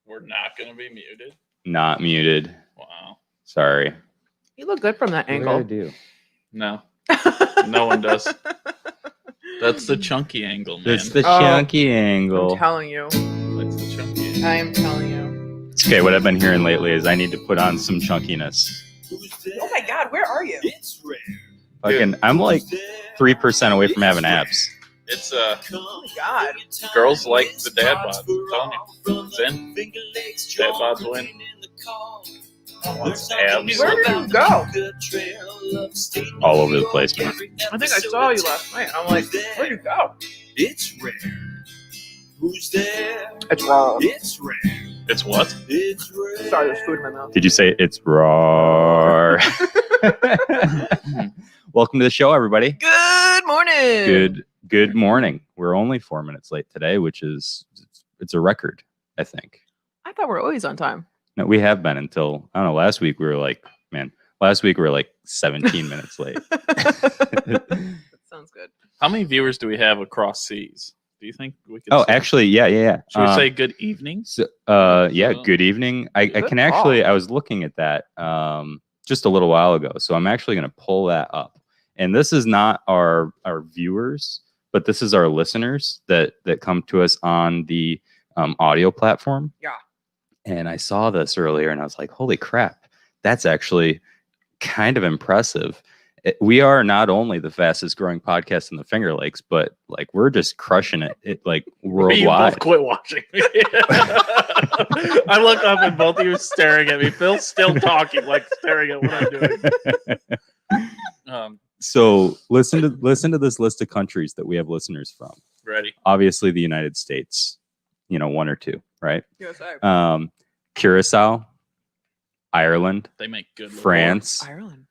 We're not going to be muted. Not muted. Wow. Sorry. You look good from that angle. What did I do? No. No one does. That's the chunky angle, man. That's the chunky angle. I'm telling you. That's the chunky angle. I am telling you. It's okay. What I've been hearing lately is I need to put on some chunkiness. Oh my God, where are you? Fucking, I'm like 3% away from having abs. It's Oh my God. girls like the dad bod. I'm telling you. It's in. Dad bod's win. Abs. Where did you go? All over the place, man. I think I saw you last night. I'm like, where'd you go? It's rare. Who's there? It's raw. It's rare. It's what? It's rare. Sorry, there's food in my mouth. Did you say it's raw? Welcome to the show, everybody. Good morning. Good morning. We're only 4 minutes late today, which is it's a record, I think. I thought we were always on time. No, we have been until I don't know. Last week we were like 17 minutes late. That sounds good. How many viewers do we have across seas? Do you think we could? Oh, say? actually, yeah. Should we say good evening? Yeah, good evening. I can actually. call. I was looking at that just a little while ago, so I'm actually going to pull that up. And this is not our viewers, but this is our listeners that come to us on the audio platform. Yeah. And I saw this earlier, and I was like, "Holy crap, that's actually kind of impressive." We are not only the fastest growing podcast in the Finger Lakes, but like we're just crushing it like worldwide. You both quit watching me. I look up and both of you staring at me. Phil's still talking, like staring at what I'm doing. So listen to this list of countries that we have listeners from. Ready? Obviously, the United States. One or two, right? USA. Curacao, Ireland, They make good. France, Ireland.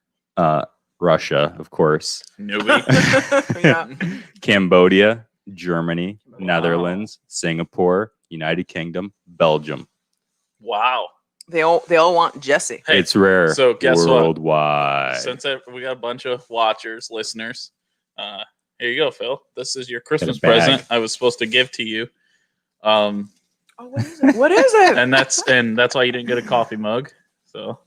Russia, of course, Newbie. Yeah. Cambodia, Germany, Wow. Netherlands, Singapore, United Kingdom, Belgium. Wow. They all want Jesse. Hey, It's rare. so guess what? worldwide. Since we got a bunch of watchers, listeners, here you go, Phil. This is your Christmas bag. present I was supposed to give to you. Oh, what is it? What is it? And that's why you didn't get a coffee mug. So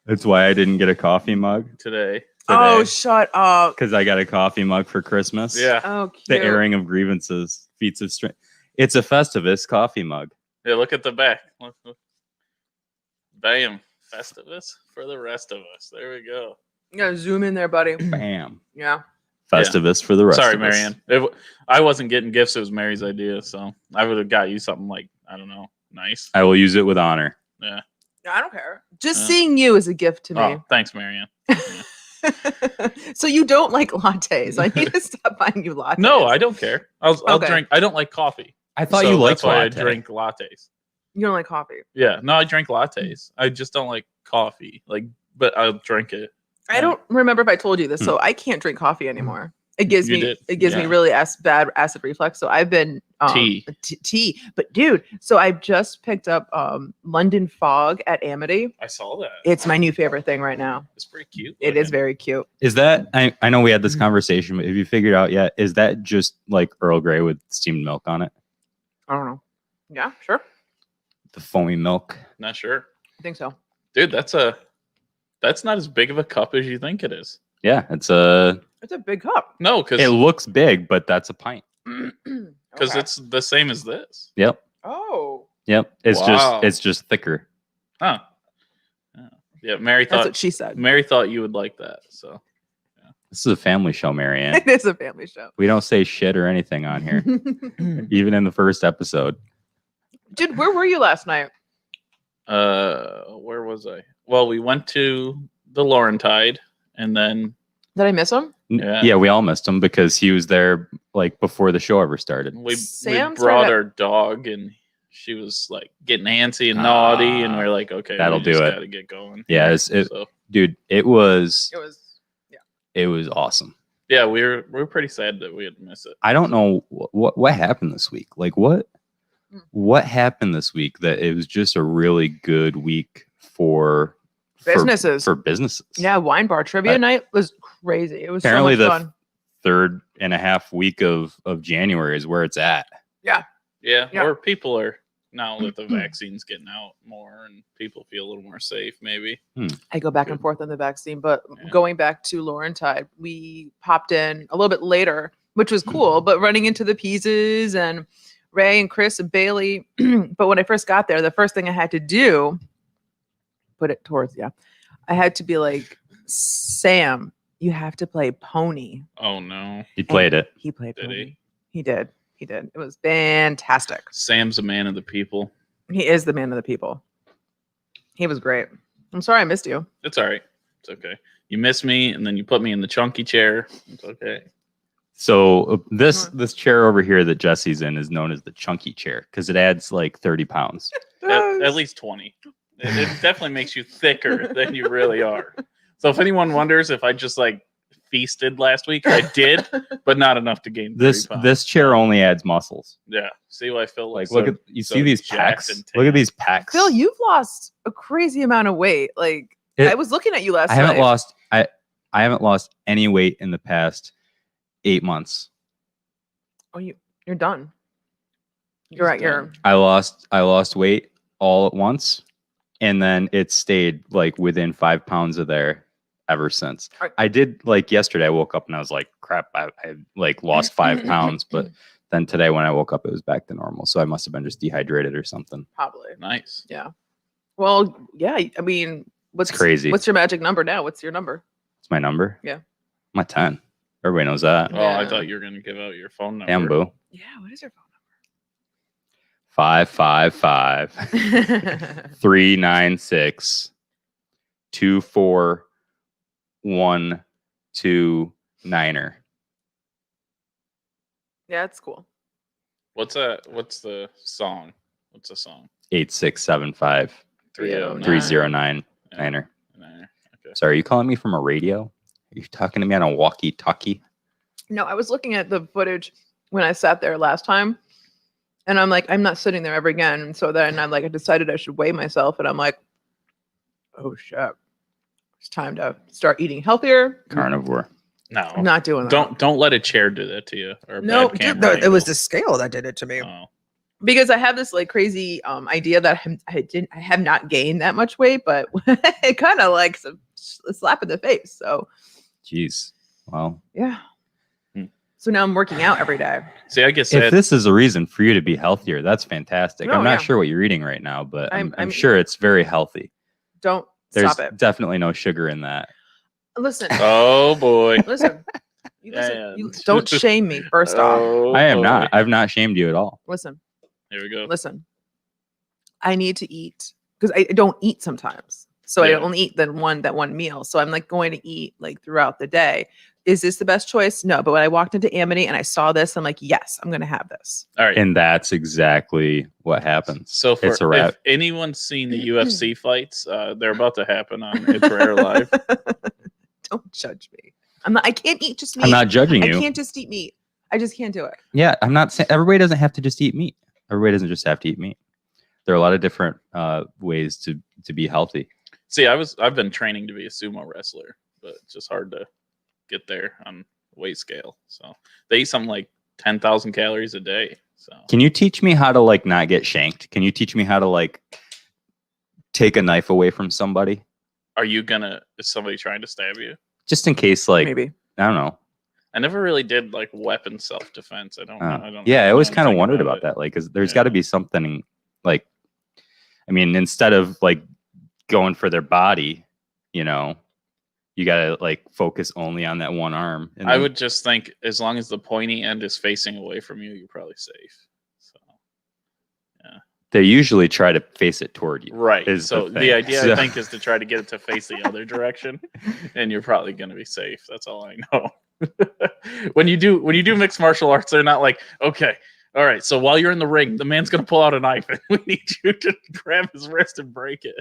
That's why I didn't get a coffee mug today. Oh, shut up. because I got a coffee mug for Christmas. Yeah. Oh, cute. The airing of grievances, feats of strength. It's a Festivus coffee mug. Yeah, look at the back. Look. Bam. Festivus for the rest of us. There we go. You gotta zoom in there, buddy. Bam. Yeah. Festivus for the rest Sorry, of us. Marianne. I wasn't getting gifts. It was Mary's idea. So I would have got you something like, I don't know, nice. I will use it with honor. Yeah. No, I don't care. Just Yeah. seeing you is a gift to me. Oh, thanks, Marianne. So you don't like lattes. I need to stop buying you lattes. No, I don't care. I'll Okay. drink. I don't like coffee. I thought So you liked that's why latte. I drink lattes. You don't like coffee. Yeah. No, I drink lattes. I just don't like coffee. But I'll drink it. I don't remember if I told you this, so I can't drink coffee anymore. It gives You me did. it gives me Yeah. really bad acid reflux. So I've been Tea. tea. But dude, so I just picked up London Fog at Amity. I saw that. It's my new favorite thing right now. It's pretty cute. It is looking. very cute. Is that, I know we had this conversation, but have you figured out yet? Is that just like Earl Grey with steamed milk on it? I don't know. Yeah, sure. The foamy milk? Not sure. I think so. Dude, that's not as big of a cup as you think it is. Yeah, It's a big cup. No, because it looks big, but that's a pint. Okay. it's the same as this. Yep. Oh. Yep. Wow. It's just thicker. Huh. Yeah, Mary That's what thought she said. Mary thought you would like that. So This is a family show, Marianne. It is a family show. We don't say shit or anything on here, even in the first episode. Dude, where were you last night? where was I? Well, we went to the Laurentide and then Did I miss him? Yeah. Yeah, we all missed him because he was there like before the show ever started. we Sam's brought right our dog and she was like getting antsy and naughty and we're like, okay, that'll we just do it. gotta get going. Yeah, So dude, it was It was awesome. yeah, we were pretty sad that we had to miss it. I don't know what happened this week. Like what happened this week that it was just a really good week for businesses. for businesses. Yeah, wine bar trivia night was crazy. It was Apparently so the much fun. third and a half week of January is where it's at. Yeah, Yeah. or people are now that the vaccine's getting out more and people feel a little more safe, maybe. I go back and Good. forth on the vaccine, but Yeah. going back to Laurentide, we popped in a little bit later, which was cool, but running into the Peases and Ray and Chris and Bailey. But when I first got there, the first thing I had to do, put it towards, I had to be like, Sam, you have to play Pony. Oh no, He played it. He played Did Pony. he? He did. He did. It was fantastic. Sam's a man of the people. He is the man of the people. He was great. I'm sorry I missed you. It's all right. It's okay. You miss me, and then you put me in the chunky chair. It's okay. So this chair over here that Jesse's in is known as the chunky chair because it adds like 30 pounds. At least 20. It definitely makes you thicker than you really are. So if anyone wonders if I just like feasted last week, I did, but not enough to gain 30 pounds. This chair only adds muscles. Yeah. See why I feel Like like look at you see these jacked pecs. and Look at tan. these pecs. Phil, you've lost a crazy amount of weight. Like I was looking at you last I night. haven't lost any weight in the past 8 months. Oh, you're done. You're at your I lost weight all at once, and then it stayed like within 5 pounds of there ever since. Are- I did like yesterday. I woke up and I was like, "Crap! I like lost 5 pounds." But then today, when I woke up, it was back to normal. So I must have been just dehydrated or something. probably. Nice. Yeah. Well, yeah. I mean, what's crazy. What's your magic number now? What's your number? It's my number. Yeah. I'm at 10. Everybody knows that. Oh, I Yeah. thought you were gonna give out your phone number. Damn, boo. Yeah. What is your phone 555 number? 396 24129er. Yeah, it's cool. What's the song? What's the song? 8675 309. 309 Yeah. niner. Okay. Sorry, are you calling me from a radio? Are you talking to me on a walkie-talkie? No, I was looking at the footage when I sat there last time, and I'm like, I'm not sitting there ever again. And so then I'm like, I decided I should weigh myself, and I'm like, oh shit, it's time to start eating healthier. Carnivore. No. I'm not doing that. Don't let a chair do that to you. Or a No, bad dude, camera it was angle. the scale that did it to me. Oh. Because I have this like crazy idea that I have not gained that much weight, but it kind of like a slap in the face. So Jeez. Well, yeah. Hmm. So now I'm working out every day. See, I guess if that, this is a reason for you to be healthier, that's fantastic. No, I'm not yeah. sure what you're eating right now, but I'm I'm sure it's very healthy. Don't There's stop it. definitely no sugar in that. Listen, oh boy. listen. You Yeah, listen. yeah. You don't shame me. First off, Oh, I am boy. not. I've not shamed you at all. listen. Here we go. Listen. I need to eat because I don't eat sometimes. So I Yeah. only eat that one meal. So I'm like going to eat like throughout the day. Is this the best choice? No. But when I walked into Amity and I saw this, I'm like, yes, I'm going to have this. All right. And that's exactly what happens. So for It's a wrap. if anyone's seen the UFC fights, they're about to happen on It's Rare Live. Don't judge me. I can't eat just meat. I'm not judging I you. can't just eat meat. I just can't do it. Yeah, I'm not saying everybody doesn't have to just eat meat. Everybody doesn't just have to eat meat. There are a lot of different ways to be healthy. See, I've been training to be a sumo wrestler, but it's just hard to get there on weight scale. So they eat something like 10,000 calories a day. So Can you teach me how to like not get shanked? Can you teach me how to like take a knife away from somebody? are you gonna? Is somebody trying to stab you? Just in case, like, Maybe. I don't know. I never really did like weapon self defense. I don't. I don't. Yeah, I always know kind of anything wondered about it. that. Like, 'cause there's Yeah. got to be something like, I mean, instead of like going for their body, you know, you got to like focus only on that one arm. And I then- would just think as long as the pointy end is facing away from you, you're probably safe. So they usually try to face it toward you. right. Is the So the thing. idea So- I think is to try to get it to face the other direction, and you're probably going to be safe. That's all I know. when you do mixed martial arts, they're not like, okay, all right. So while you're in the ring, the man's going to pull out a knife, and we need you to grab his wrist and break it.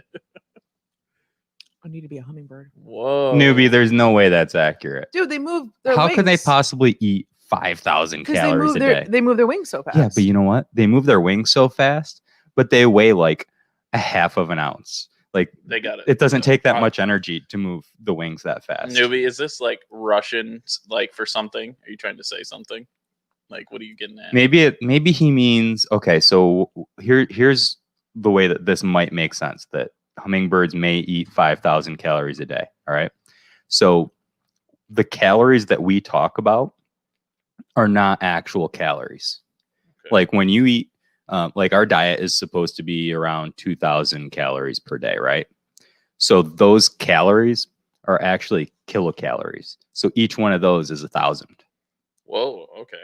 I need to be a hummingbird. Whoa, Newbie, there's no way that's accurate. Dude, they move their How wings. could they possibly eat 5,000 Because calories a day? they move their wings so fast. Yeah, but you know what? They move their wings so fast, but they weigh like a half of an ounce. Like, They got it. it doesn't take that Uh, much energy to move the wings that fast. Newbie, is this like Russian, like for something? Are you trying to say something? Like, what are you getting at? Maybe he means, okay, so here's the way that this might make sense, that hummingbirds may eat 5,000 calories a day. All right. So the calories that we talk about are not actual calories. Okay. Like when you eat, like our diet is supposed to be around 2,000 calories per day, right? So those calories are actually kilocalories. So each one of those is 1,000. Whoa. Okay.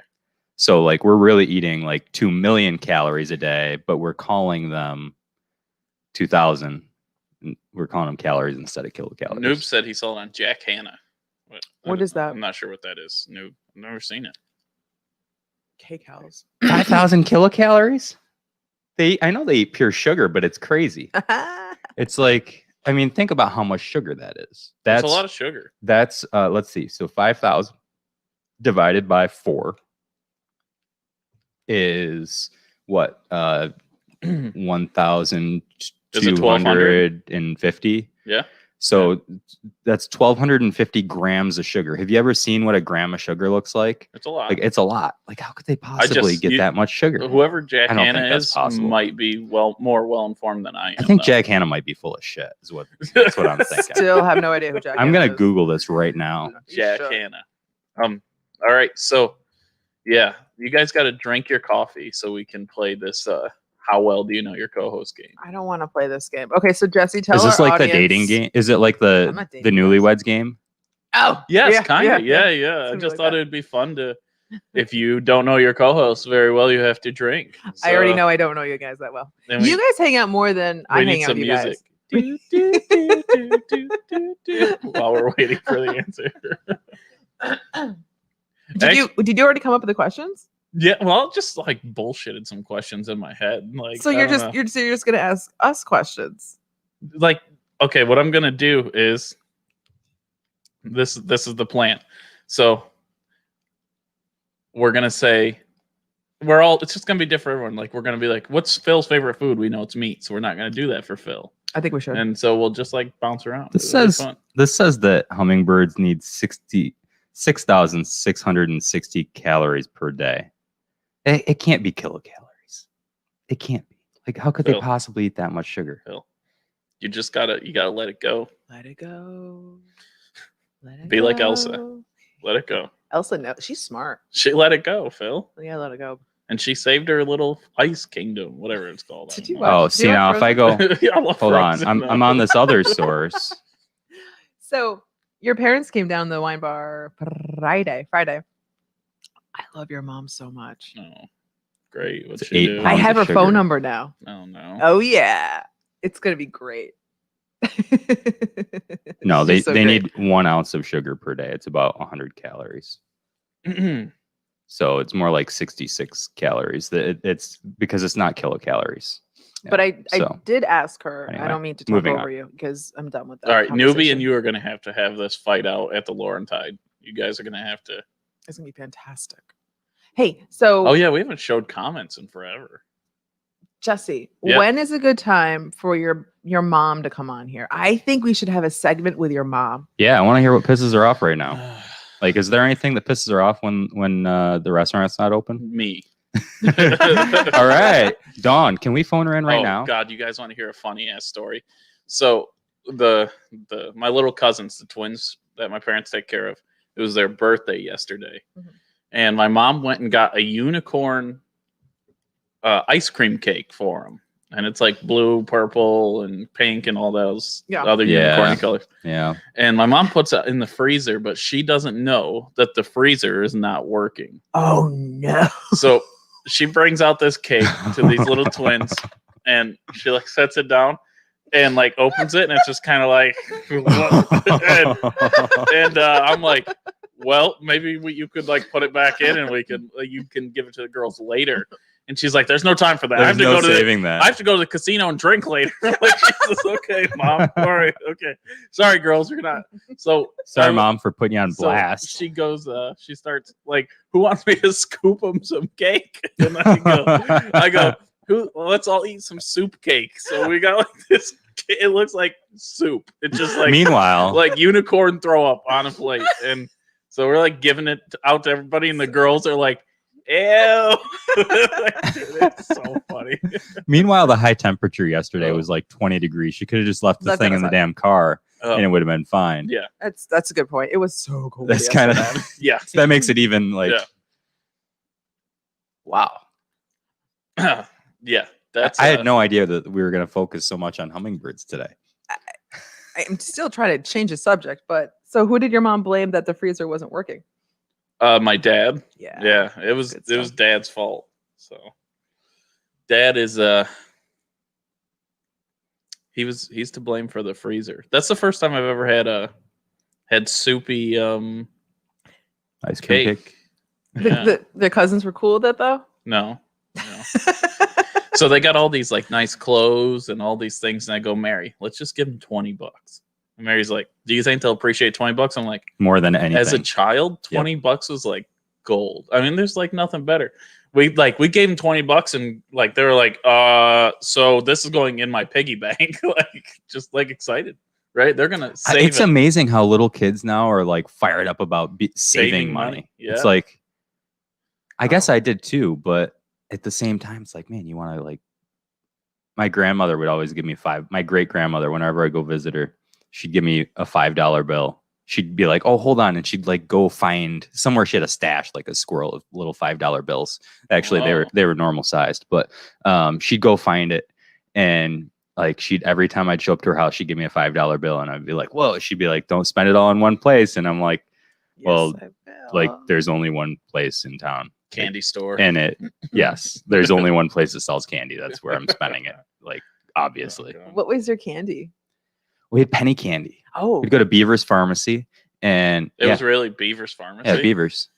So like we're really eating like 2 million calories a day, but we're calling them 2,000. We're calling them calories instead of kilocalories. Noob said he saw it on Jack Hanna. What is that? I'm not sure what that is. Noob. I've never seen it. K-cows. 5,000 kilocalories? I know they eat pure sugar, but it's crazy. It's like, I mean, think about how much sugar that is. That's a lot of sugar. That's let's see. So 5,000 divided by 4 is what? 1,250. Yeah. So that's 1,250 grams of sugar. Have you ever seen what a gram of sugar looks like? It's a lot. Like it's a lot. Like how could they possibly get that much sugar? Whoever Jack I don't Hanna think that's is possible. might be more well informed than I am. I think though. Jack Hanna might be full of shit. That's what I'm thinking. Still have no idea who Jack I'm Hanna gonna is. Google this right now. Jack Sure. Hanna. All right. So, yeah, you guys got to drink your coffee so we can play this. How well do you know your co-host game? I don't want to play this game. Okay, so Jesse, tell Is this our like audience. the dating game? Is it like I'm the not dating newlyweds game? Oh, Yes, yeah, kind of. Yeah. I Something just like thought that. it'd be fun to. If you don't know your co-host very well, you have to drink. I already So, know I don't know you guys that well. then we- You guys hang out more than I we need hang out some with you music. guys. Do, do, do, do, do, do, do, while we're waiting for the answer. Did you already come up with the questions? Yeah, well, just like bullshitted some questions in my head. Like, So I you're don't just know. you're just gonna ask us questions. Like, okay, what I'm gonna do is this is the plan. So we're gonna say it's just gonna be different for everyone. Like we're gonna be like, what's Phil's favorite food? We know it's meat, so we're not gonna do that for Phil. I think we should. And so we'll just like bounce around. This It'll be says fun. that hummingbirds need 6,660 calories per day. It can't be kilocalories. It can't be. Like, how could they Phil. possibly eat that much sugar? Phil. You gotta let it go. Let it go. Let it Be go. like Elsa. Let it go. Elsa, no, she's smart. She let it go, Phil. Yeah, let it go. And she saved her little ice kingdom, whatever it's called. I Did don't you know. watch- Oh, do you see like now if I go, Yeah, I love hold on, Frozen, I'm though. on this other source. So your parents came down to the wine bar Friday. I love your mom so much. No. Great. What's It's she 8 do? I pounds have of her phone sugar. number now. Oh no. Oh yeah, it's gonna be great. No, She's they so great. need 1 ounce of sugar per day. It's about 100 calories. So it's more like 66 calories. It's because it's not kilocalories. But I so, did ask her. anyway, I don't mean to talk moving over on. you because I'm done with that. All right, newbie, conversation. and you are going to have this fight out at the Laurentide. You guys are going to have to. It's gonna be fantastic. Hey, so Oh yeah, we haven't showed comments in forever. Jesse, Yeah. when is a good time for your mom to come on here? I think we should have a segment with your mom. yeah, I want to hear what pisses her off right now. Like, is there anything that pisses her off when the restaurant's not open? Me. All right, Dawn, can we phone her in right now? God, you guys want to hear a funny ass story? So my little cousins, the twins that my parents take care of, it was their birthday yesterday, and my mom went and got a unicorn ice cream cake for them, and it's like blue, purple, and pink, and all those other Yeah. unicorn colors. Yeah. And my mom puts it in the freezer, but she doesn't know that the freezer is not working. Oh no! So she brings out this cake to these little twins, and she like sets it down and like opens it, and it's just kind of like, and I'm like, well, maybe you could like put it back in, and you can give it to the girls later. And she's like, "There's no time for that. I have There's to no go to saving that. I have to go to the casino and drink later." I'm like, Jesus, okay, mom. All right, okay. Sorry, girls, you're not. So Sorry, Mom, for putting you on so blast. she goes, she starts like, "Who wants me to scoop them some cake?" And I go, "Who? Well, let's all eat some soup cake." So we got like this. It looks like soup. It's just like Meanwhile, like unicorn throw up on a plate, and so we're like giving it out to everybody, and the girls are like, Ew. That's so funny. Meanwhile, the high temperature yesterday Oh. was like 20 degrees. She could have just left the Left thing it in the outside. damn car Oh, and it would have been fine. yeah. That's a good point. It was so cold. That's kind of yesterday. Yeah. that makes it even like Yeah. wow. Yeah. That's I had no idea that we were going to focus so much on hummingbirds today. I'm still trying to change the subject, but so who did your mom blame that the freezer wasn't working? my dad. Yeah. Yeah, it was Good stuff. Dad's fault. So Dad is he's to blame for the freezer. That's the first time I've ever had soupy Ice cream cake. cake. Yeah. The cousins were cool with it though. No. So they got all these like nice clothes and all these things, and I go, Mary, let's just give them $20. And Mary's like, do you think they'll appreciate $20? I'm like, More than anything. as a child, $20 was like gold. I mean, there's like nothing better. We gave them $20 and like they were like, so this is going in my piggy bank, like just like excited, right? They're gonna save It's it. amazing how little kids now are like fired up about saving money. Yeah. It's like, I guess Oh. I did too, but at the same time, it's like, man, you want to like. My grandmother would always give me my great grandmother, whenever I go visit her, she'd give me a $5 bill. She'd be like, oh, hold on. And she'd like go find somewhere she had a stash, like a squirrel of little $5 bills. Actually, Wow. they were normal sized, but she'd go find it. And like every time I'd show up to her house, she'd give me a $5 bill. And I'd be like, whoa, she'd be like, don't spend it all in one place. And I'm like, well, Yes, I will. like there's only one place in town. Candy store. And yes, there's only one place that sells candy. That's where I'm spending it. Like, obviously. Oh, God. What was your candy? We had penny candy. Oh, We'd go to Beaver's Pharmacy and It was really Beaver's Pharmacy. yeah, Beaver's.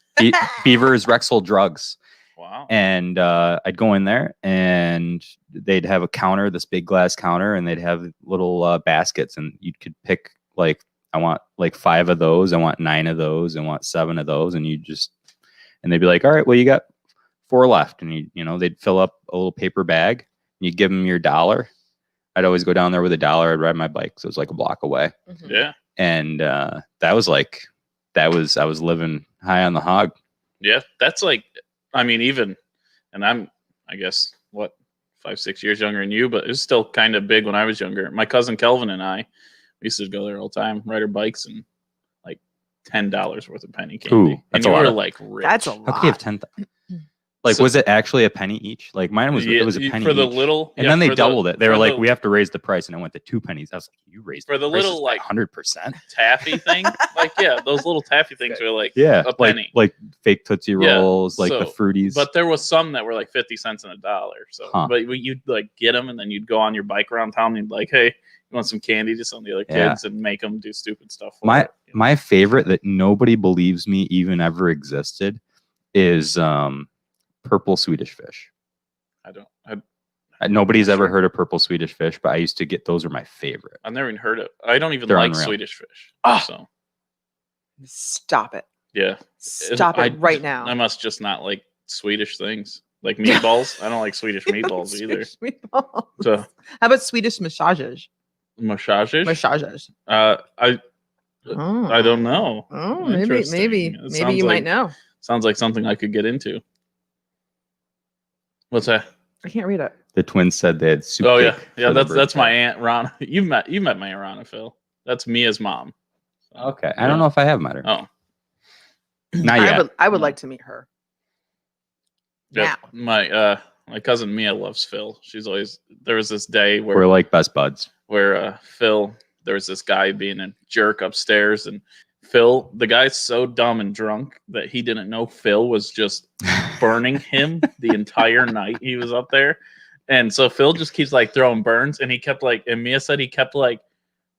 Beaver's Rexall Drugs. Wow. And I'd go in there and they'd have a counter, this big glass counter, and they'd have little baskets, and you could pick like, I want like 5 of those, I want 9 of those, I want 7 of those, and and they'd be like, all right, well, you got 4 left, and they'd fill up a little paper bag, and you give them your $1. I'd always go down there with $1. I'd ride my bike, so it was like a block away, Mhm. Yeah. and I was living high on the hog. Yeah. That's like, I mean, even, and I guess, what, 5-6 years younger than you, but it was still kind of big when I was younger. My cousin Kelvin and I, we used to go there all the time, ride our bikes, and like $10 worth of penny candy. Ooh, and that's you a lot were of- like rich. That's a How lot. could you have 10? Like, So- was it actually a penny each? Like mine was. Yeah, It was a penny for the each. little, And yeah, then they for the- doubled it. They for were like, the we have to raise the price, and it went to 2 pennies. I was like, you raised For the prices little, by like- 100%. taffy thing. Like, yeah, those little taffy things were like Yeah, a penny. like fake Tootsie Yeah, Rolls, like the so- fruities. But there was some that were like 50 cents and $1. So, Huh. but you'd like get them, and then you'd go on your bike around town, and you'd like, hey, you want some candy to some of the other Yeah. kids, and make them do stupid stuff. For My- it, you know? My favorite that nobody believes me even ever existed is purple Swedish fish. Nobody's ever Sure. heard of purple Swedish fish, but I used to get those. Are my favorite. I've never even heard of. I don't even They're like unreal. Swedish fish. Ah. So Stop it. yeah, Stop it right now. I must just not like Swedish things, like meatballs. I don't like Swedish meatballs either. Swedish meatballs. So How about Swedish massages? massages. Massages. I Oh. don't know. Oh, maybe Interesting. It maybe sounds you like- might know. Sounds like something I could get into. What's that? I can't read it. The twins said they had soup. Oh yeah, cake yeah. for their That's my birthday. aunt Rana. You met my aunt Rana, Phil. That's Mia's mom. So, Okay, I don't know if I have met her. Oh, Not yet. I would No. like to meet her. yeah. Now. My cousin Mia loves Phil. She's always there was this day We're where like best buds. Phil, there was this guy being a jerk upstairs, and Phil, the guy's so dumb and drunk that he didn't know Phil was just burning him the entire night he was up there. And so Phil just keeps like throwing burns, and he kept like, and Mia said he kept like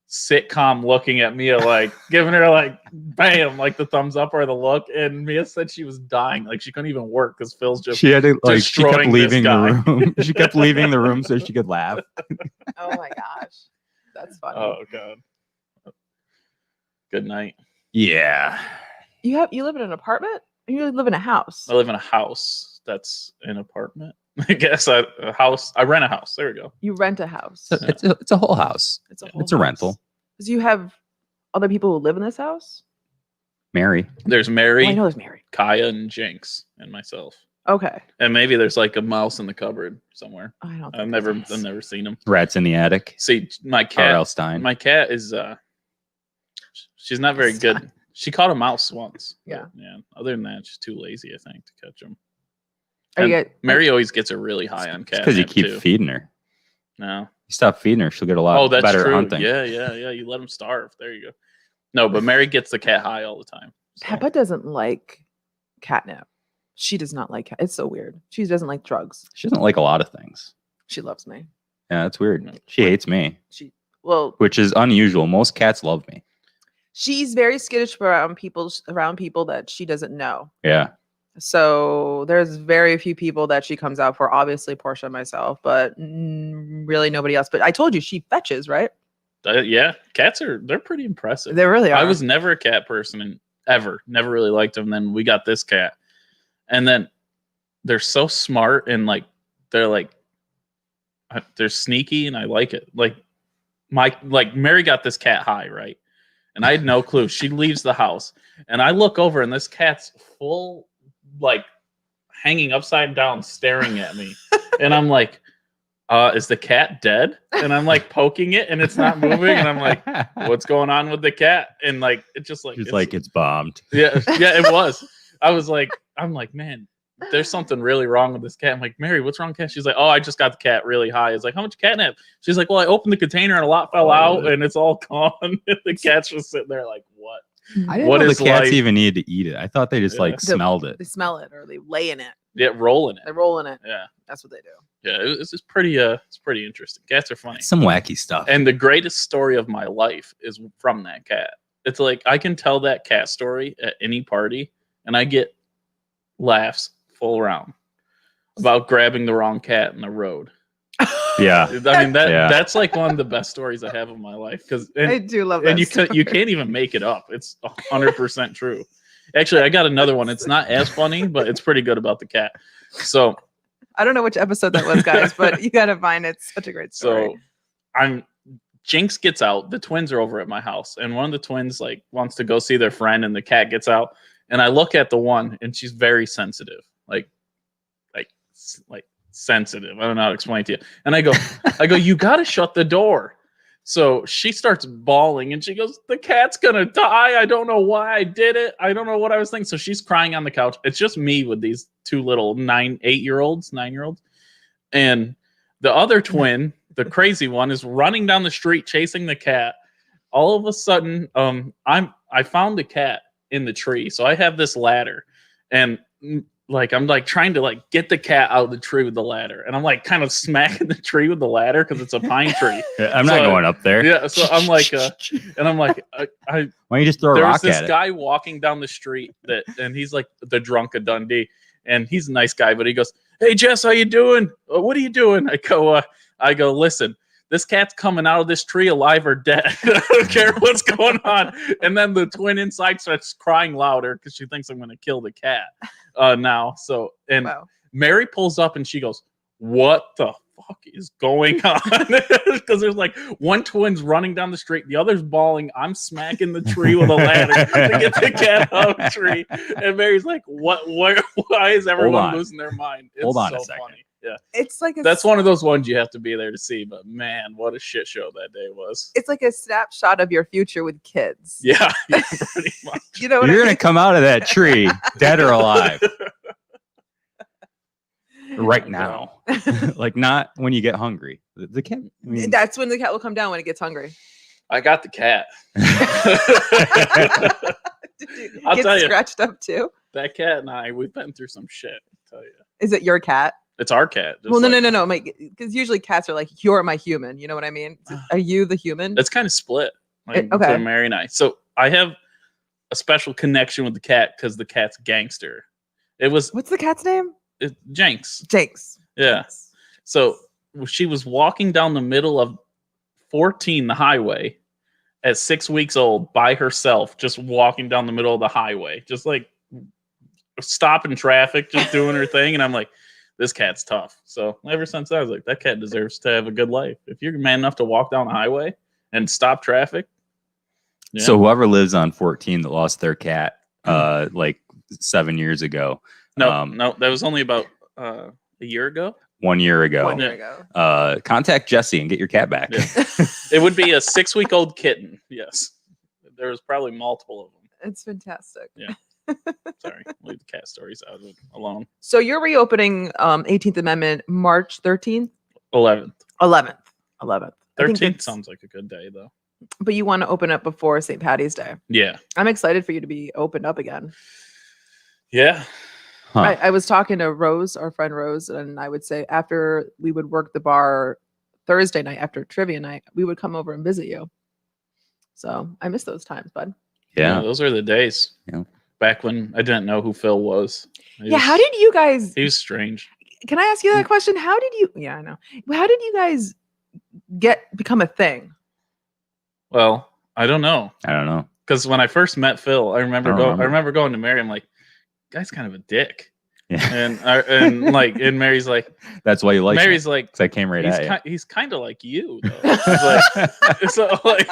sitcom looking at Mia, like giving her like bam, like the thumbs up or the look. And Mia said she was dying, like she couldn't even work because Phil's just She had to like. She kept destroying this leaving the guy. room. She kept leaving the room so she could laugh. Oh my gosh. That's funny. oh god. Good night. Yeah. You live in an apartment? Or you live in a house? I live in a house that's an apartment. I guess a house. I rent a house. There we go. You rent a house. It's a whole house. It's a It's a rental. Because you have other people who live in this house? Mary. There's Oh, I Mary, know there's Mary. Kaya, and Jinx, and myself. Okay. And maybe there's like a mouse in the cupboard somewhere. I don't. I've think never seen them. Rats in the attic. See, my R.L. cat. Stein. My cat is she's not very Stein. good. She caught a mouse once. Yeah. But, yeah. Other than that, she's too lazy, I think, to catch them. Are you Mary always gets her really high on cat. Because you keep feeding her. No. You stop feeding her, she'll get a lot That's better true. hunting. Yeah. You let them starve. There you go. No, but Mary gets the cat high all the time. So. Peppa doesn't like catnip. She does not like cat. It's so weird. She doesn't like drugs. She doesn't like a lot of things. She loves me. Yeah, that's weird. She hates me, which is unusual. Most cats love me. She's very skittish around people that she doesn't know. Yeah. So there's very few people that she comes out for. Obviously, Portia and myself, but really nobody else. But I told you she fetches, right? Yeah, cats they're pretty impressive. They really are. I was never a cat person and never really liked them. Then we got this cat, and then they're so smart and they're sneaky, and I like it. Like Mary got this cat high, right? And I had no clue. She leaves the house, and I look over, and this cat's full, hanging upside down, staring at me, and I'm like, is the cat dead? And I'm poking it, and it's not moving, and I'm like, what's going on with the cat? And it just it's bombed. Yeah, it was. I'm like, man, there's something really wrong with this cat. I'm like, Mary, what's wrong with the cat? She's like, oh, I just got the cat really high. It's like, how much catnip? She's like, well, I opened the container and a lot fell out and it's all gone. And the cat's just sitting there like, what? I didn't know the cats even needed to eat it. I thought they just smelled it. They smell it or they lay in it. Yeah, rolling it. They roll in it. Yeah. That's what they do. Yeah, it's just it's pretty interesting. Cats are funny. It's some wacky stuff. And the greatest story of my life is from that cat. It's like I can tell that cat story at any party and I get laughs full round about grabbing the wrong cat in the road. Yeah. I mean that's one of the best stories I have of my life I do love that. And you can't even make it up. It's 100% true. Actually, I got another one. It's not as funny, but it's pretty good about the cat. So I don't know which episode that was, guys, but you gotta find it. It's such a great story. So Jinx gets out. The twins are over at my house, and one of the twins wants to go see their friend, and the cat gets out. And I look at the one, and she's very sensitive, like sensitive. I don't know how to explain it to you. And I go, you got to shut the door. So she starts bawling, and she goes, the cat's gonna die. I don't know why I did it. I don't know what I was thinking. So she's crying on the couch. It's just me with these two little 9-year-olds, and the other twin, the crazy one, is running down the street chasing the cat. All of a sudden, I found the cat in the tree. So I have this ladder, and I'm trying to get the cat out of the tree with the ladder, and I'm kind of smacking the tree with the ladder because it's a pine tree. I'm not going up there. Yeah, so I'm why don't you just throw a rock at it? There's this guy walking down the street and he's the drunk of Dundee, and he's a nice guy, but he goes, "Hey Jess, how you doing? What are you doing?" I go, listen. This cat's coming out of this tree alive or dead. I don't care what's going on. And then the twin inside starts crying louder because she thinks I'm going to kill the cat now. So, and wow. Mary pulls up and she goes, what the fuck is going on? Because there's one twin's running down the street, the other's bawling. I'm smacking the tree with a ladder to get the cat out of the tree. And Mary's like, what? Why is everyone losing their mind? It's Hold on so a second. funny. Yeah, it's that's one of those ones you have to be there to see. But man, what a shit show that day was. It's like a snapshot of your future with kids. Yeah, pretty much. You know what You're gonna come out of that tree dead or alive right now. Not when you get hungry. The cat. That's when the cat will come down when it gets hungry. I got the cat. Did you I'll get tell you. scratched up too? That cat and we've been through some shit. I'll tell you. Is it your cat? It's our cat. Well, no. Because usually cats are you're my human. You know what I mean? Are you the human? It's kind of split. Okay. Between Mary and I. So I have a special connection with the cat because the cat's gangster. What's the cat's name? Jinx. Jinx. Yeah. So she was walking down the middle of 14, the highway, at 6 weeks old by herself, just walking down the middle of the highway, just stopping traffic, just doing her thing. And I'm like, this cat's tough. So ever since I was like, that cat deserves to have a good life. If you're man enough to walk down the highway and stop traffic. Yeah. So whoever lives on 14 that lost their cat 7 years ago, No, that was only about a year ago. 1 year ago. 1 year ago. Contact Jesse and get your cat back. Yeah. It would be a 6-week-old kitten. Yes, there was probably multiple of them. It's fantastic. Yeah. Sorry, leave the cat stories out of it alone. So you're reopening 18th Amendment March 13th? 11th. 11th. I think 13th that's- sounds like a good day though. But you want to open up before St. Patty's Day. Yeah. I'm excited for you to be opened up again. Yeah. Huh. I was talking to Rose, our friend Rose, and I would say after we would work the bar Thursday night after trivia night, we would come over and visit you. So I miss those times, bud. Yeah. Those were the days. Yeah. Back when I didn't know who Phil was. Yeah, how did you guys He was strange. can I ask you that question? How did you I know. How did you guys become a thing? Well, I don't know. I don't know. Because when I first met Phil, I remember going to Mary. I'm like, guy's kind of a dick. Yeah. And Mary's like, That's why you like Mary's like, because I came right at you. he's kind of like you, though. It's like,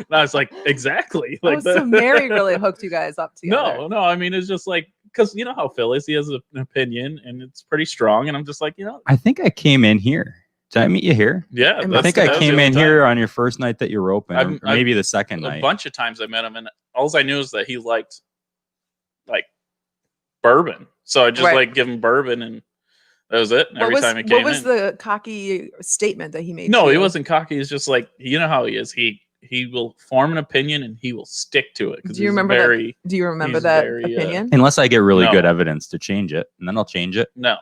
no, it's like exactly like So Mary really hooked you guys up together. No. I mean, it's just like because you know how Phil is. He has an opinion, and it's pretty strong. And I'm just like, I think I came in here. Did I meet you here? Yeah, I I think I came in here on your first night that you were open, or I've- maybe the second a night. bunch of times I met him, and all I knew is that he liked like bourbon. So I just Right. like give him bourbon, and that was it. Every time he came what was in, the cocky statement that he made? no, to he you? wasn't cocky. He's just like you know how he is. He will form an opinion and he will stick to it. 'Cause Do you he's remember that? very, Do you remember he's that very, opinion? Unless I get really No. good evidence to change it, and then I'll change it. No.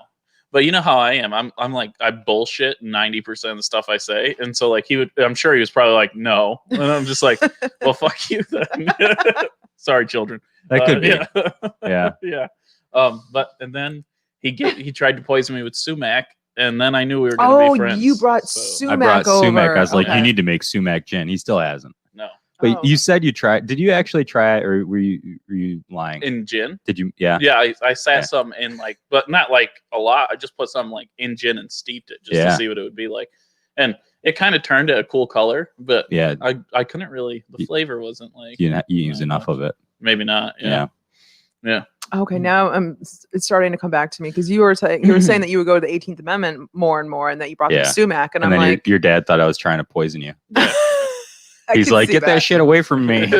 But you know how I am. I'm like I bullshit 90% of the stuff I say, and so like I'm sure he was probably like no, and I'm just like, well, fuck you then. Sorry, children. That could be. Yeah. Yeah. Yeah. But and then he tried to poison me with sumac, and then I knew we were gonna be friends. You brought so, sumac I brought over. sumac. I was like, Okay. you need to make sumac gin. He still hasn't. no But Oh. you said you tried. Did you actually try it, or were you lying? in gin. Did you? Yeah. Yeah, I sat Yeah. some in like, but not like a lot. I just put some like in gin and steeped it just Yeah. to see what it would be like, and it kind of turned it a cool color. But Yeah. I couldn't really. The flavor wasn't like You use Not enough much. of it. maybe not. Yeah. Yeah. Okay, now it's starting to come back to me because you were saying that you would go to the 18th Amendment more and more, and that you brought Yeah. the sumac, and And I'm then like, your dad thought I was trying to poison you. I He's can like, see get that shit away from me. He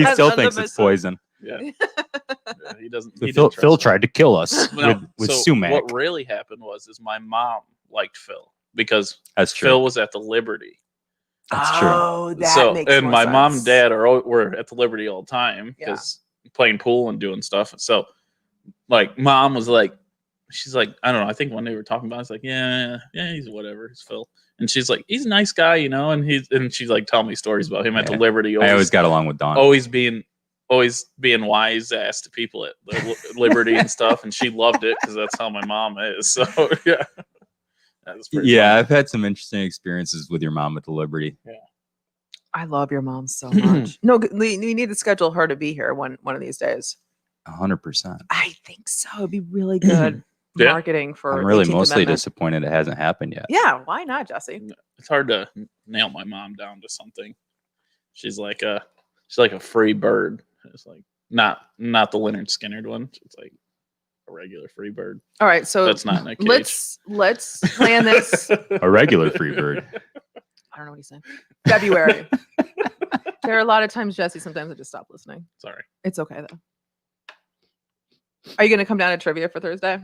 That's still thinks it's 100%. poison. Yeah. He doesn't. So he Phil didn't trust me. tried to kill us No, with so sumac. What really happened was my mom liked Phil because That's true. Phil was at the Liberty. That's true. Oh, that So makes and more my mom and sense. dad were at the Liberty all the time Yeah. because playing pool and doing stuff. So like mom was like, she's like, I don't know. I think one day we were talking about it, it's like, yeah, he's whatever. He's Phil. And she's like, he's a nice guy, you know, and she's like telling me stories about him at the Yeah. Liberty. I always got along with Dawn. always being wise ass to people at the Liberty and stuff, and she loved it because that's how my mom is. So yeah, that was pretty Yeah, fun. I've had some interesting experiences with your mom at the Liberty. I love your mom so much. No, we need to schedule her to be here one of these days. 100%. I think so. It'd be really good Yeah. marketing for. I'm really 18th mostly Amendment. disappointed it hasn't happened yet. Yeah, why not, Jesse? It's hard to nail my mom down to something. She's like a free bird. It's like not the Leonard Skinner one. It's like a regular free bird. All right, so That's not in a cage. let's plan this. A regular free bird. I don't know what he's saying. February. There are a lot of times, Jesse. Sometimes I just stop listening. Sorry. It's okay though. Are you going to come down to trivia for Thursday?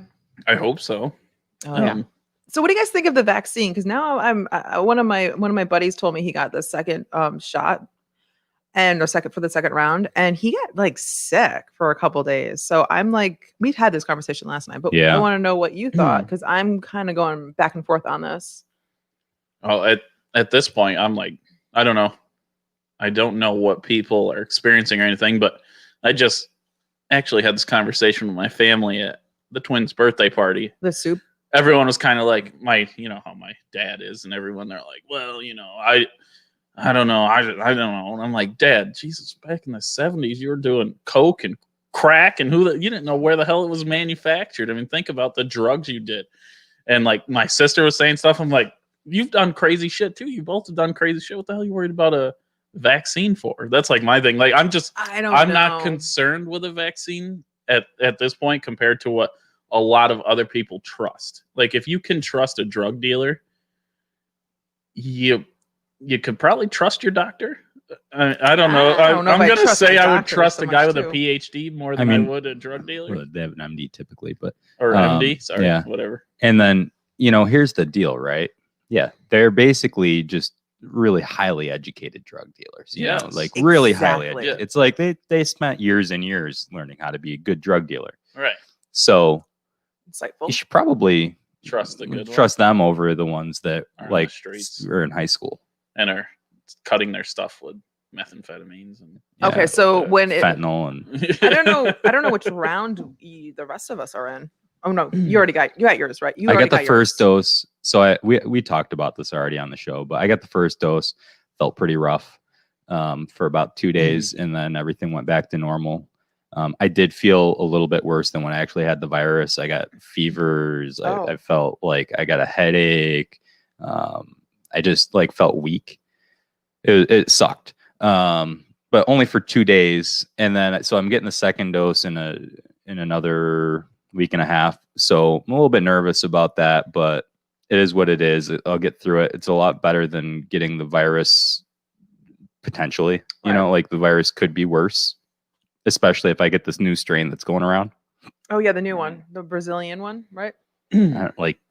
I hope so. Oh, yeah. So, what do you guys think of the vaccine? Because now one of my buddies told me he got the second shot, or second for the second round, and he got like sick for a couple days. So I'm like, we've had this conversation last night, but Yeah. I want to know what you thought because I'm kind of going back and forth on this. Oh, at this point, I'm like, I don't know. I don't know what people are experiencing or anything, but I just actually had this conversation with my family at the twins' birthday party. The soup. Everyone was kind of like you know how my dad is, and everyone they're like, well, you know, I don't know, I don't know, and I'm like, Dad, Jesus, back in the 70s, you were doing coke and crack, and you didn't know where the hell it was manufactured. I mean, think about the drugs you did, and like my sister was saying stuff. I'm like, you've done crazy shit too. You both have done crazy shit. What the hell are you worried about a vaccine for? That's like my thing. Like I'm I don't. I'm know. not concerned with a vaccine at this point compared to what a lot of other people trust. Like if you can trust a drug dealer, you could probably trust your doctor. I don't know. I don't know I'm if I gonna trust say my I would doctor trust so a guy much, with a too. PhD more than I would a drug dealer Well, they have an MD typically, but or MD. Sorry, yeah. whatever. And then, here's the deal, right? Yeah, they're basically just really highly educated drug dealers. You know, Yes. like really highly Exactly. educated. It's like they spent years and years learning how to be a good drug dealer. Right. So Insightful. you should probably Trust the good trust them over the ones that Are on the like streets. are in high school. and are cutting their stuff with methamphetamines and Okay, stuff so like that. when it, Fentanyl and I don't know which round the rest of us are in. Oh no, you got yours, right? You I already got the first yours. dose. So we talked about this already on the show, but I got the first dose. Felt pretty rough for about 2 days, and then everything went back to normal. I did feel a little bit worse than when I actually had the virus. I got fevers. Oh. I felt like I got a headache. I just like felt weak. It sucked. But only for 2 days, and then so I'm getting the second dose in another week and a half. So I'm a little bit nervous about that, but it is what it is. I'll get through it. It's a lot better than getting the virus potentially. You know, like the virus could be worse, especially if I get this new strain that's going around. Oh yeah, the new one, the Brazilian one, right? I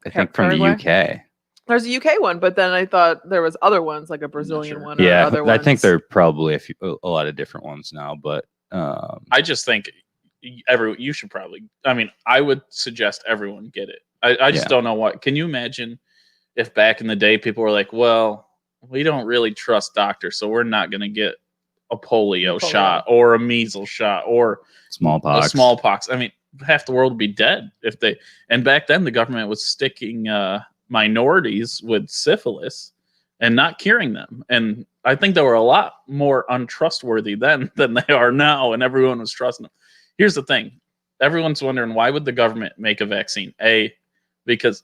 think from the Paraguay? UK. There's a UK one, but then I thought there was other ones like a Brazilian sure. one. Or Yeah, other I think ones. there are probably a lot of different ones now, but I just think you should probably. I mean, I would suggest everyone get it. I just don't know what. Can you imagine if back in the day people were like, "Well, we don't really trust doctors, so we're not going to get a polio shot or a measles shot or smallpox." A smallpox. I mean, half the world would be dead if they. And back then, the government was sticking minorities with syphilis and not curing them. And I think they were a lot more untrustworthy then than they are now, and everyone was trusting them. Here's the thing. Everyone's wondering, why would the government make a vaccine? Because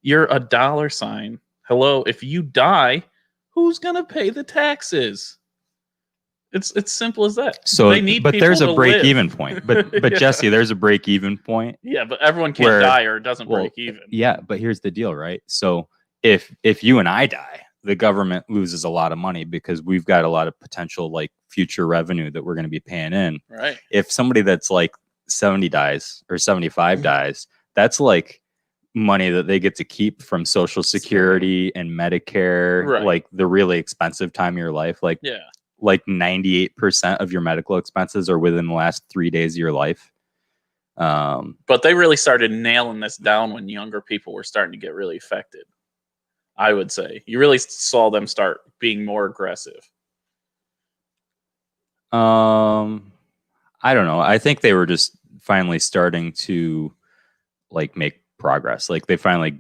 you're a dollar sign. Hello, if you die, who's going to pay the taxes? It's simple as that. So, they need but there's a people to break live. even point. But Yeah. Jesse, there's a break even point. Yeah, but everyone can't Where- die or it doesn't well, break even. Yeah, but here's the deal, right? So if you and I die, the government loses a lot of money because we've got a lot of potential like future revenue that we're going to be paying in. Right. If somebody that's like 70 dies or 75 dies, that's like money that they get to keep from Social Security and Medicare, Right. like the really expensive time of your life. Like Yeah. like 98% of your medical expenses are within the last 3 days of your life. But they really started nailing this down when younger people were starting to get really affected. I would say you really saw them start being more aggressive. I don't know. I think they were just finally starting to like make progress. Like they finally,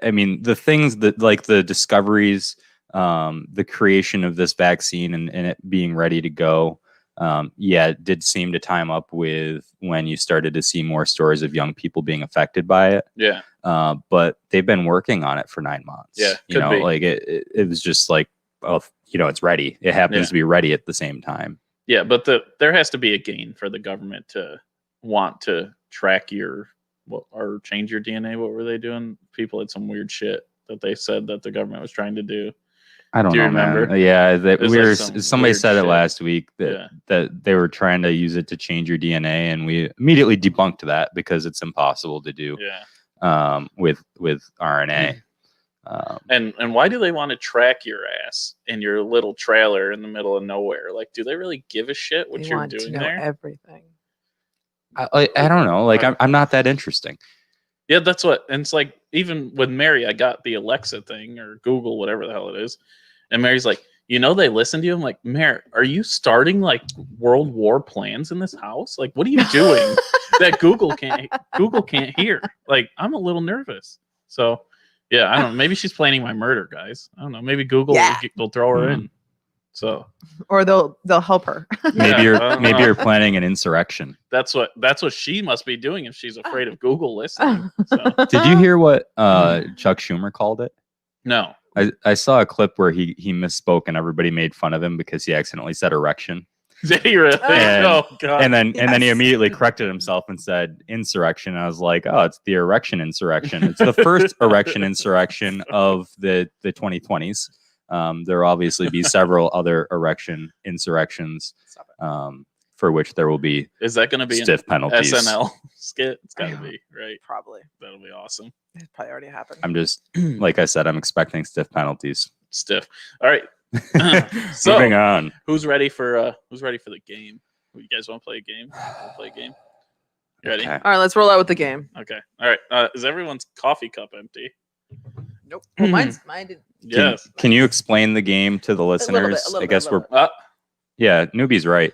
I mean, the things that like the discoveries, the creation of this vaccine and it being ready to go. It did seem to time up with when you started to see more stories of young people being affected by it. Yeah. But they've been working on it for 9 months. Yeah, you could know, be. like it was just like, oh, it's ready. It happens to be ready at the same time. Yeah, but there has to be a gain for the government to want to track or change your DNA. What were they doing? People had some weird shit that they said that the government was trying to do. I don't Do you know, remember? man. Yeah, There's like some somebody weird said it shit. last week that they were trying to use it to change your DNA, and we immediately debunked that because it's impossible to do. Yeah. With RNA. And why do they want to track your ass in your little trailer in the middle of nowhere? Like, do they really give a shit what They you're want to doing know there? everything. I don't know. Like I'm not that interesting. Yeah, that's what. And it's like, even with Mary, I got the Alexa thing or Google, whatever the hell it is. And Mary's like, they listen to you. I'm like, Mary, are you starting like World War plans in this house? Like, what are you doing that Google can't hear? Like, I'm a little nervous. So, yeah, I don't know. Maybe she's planning my murder, guys. I don't know. Maybe Google will throw her in. So, Or they'll help her. Maybe Yeah, you're planning an insurrection. that's what she must be doing if she's afraid of Google listening. So, Did you hear what Chuck Schumer called it? no. I saw a clip where he misspoke and everybody made fun of him because he accidentally said erection. Did he really? And- Oh god. And then he Yes. immediately corrected himself and said insurrection. I was like, oh, it's the erection insurrection. It's the first erection insurrection of the 2020s. There will obviously be several other erection insurrections, Stop it. for which there will be Is that going to be stiff an penalties. SNL skit? It's got to be, right? Probably. That'll be awesome. It probably already happened. I'm just, like I said, I'm expecting stiff penalties. Stiff. All right. So- Moving on. Who's ready for the game? You guys want to play a game? Wanna play a game? You ready? Okay. All right, let's roll out with the game. Okay. All right. Is everyone's coffee cup empty? Nope. Well, mine didn't. Yes. Can you explain the game to the listeners? little I bit, guess a little we're bit. yeah, newbie's right.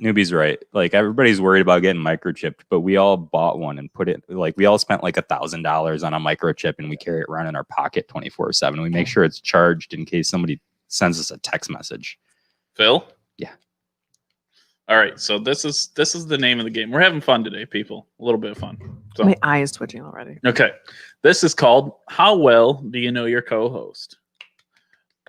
Newbie's right. Like everybody's worried about getting microchipped, but we all bought one and put it like we all spent like $1,000 on a microchip and we carry it around in our pocket 24/7. We make sure it's charged in case somebody sends us a text message. Phil? Yeah. All right. So this is the name of the game. We're having fun today, people. A little bit of fun. So My eye is twitching already. okay. This is called How Well Do You Know Your Co-Host?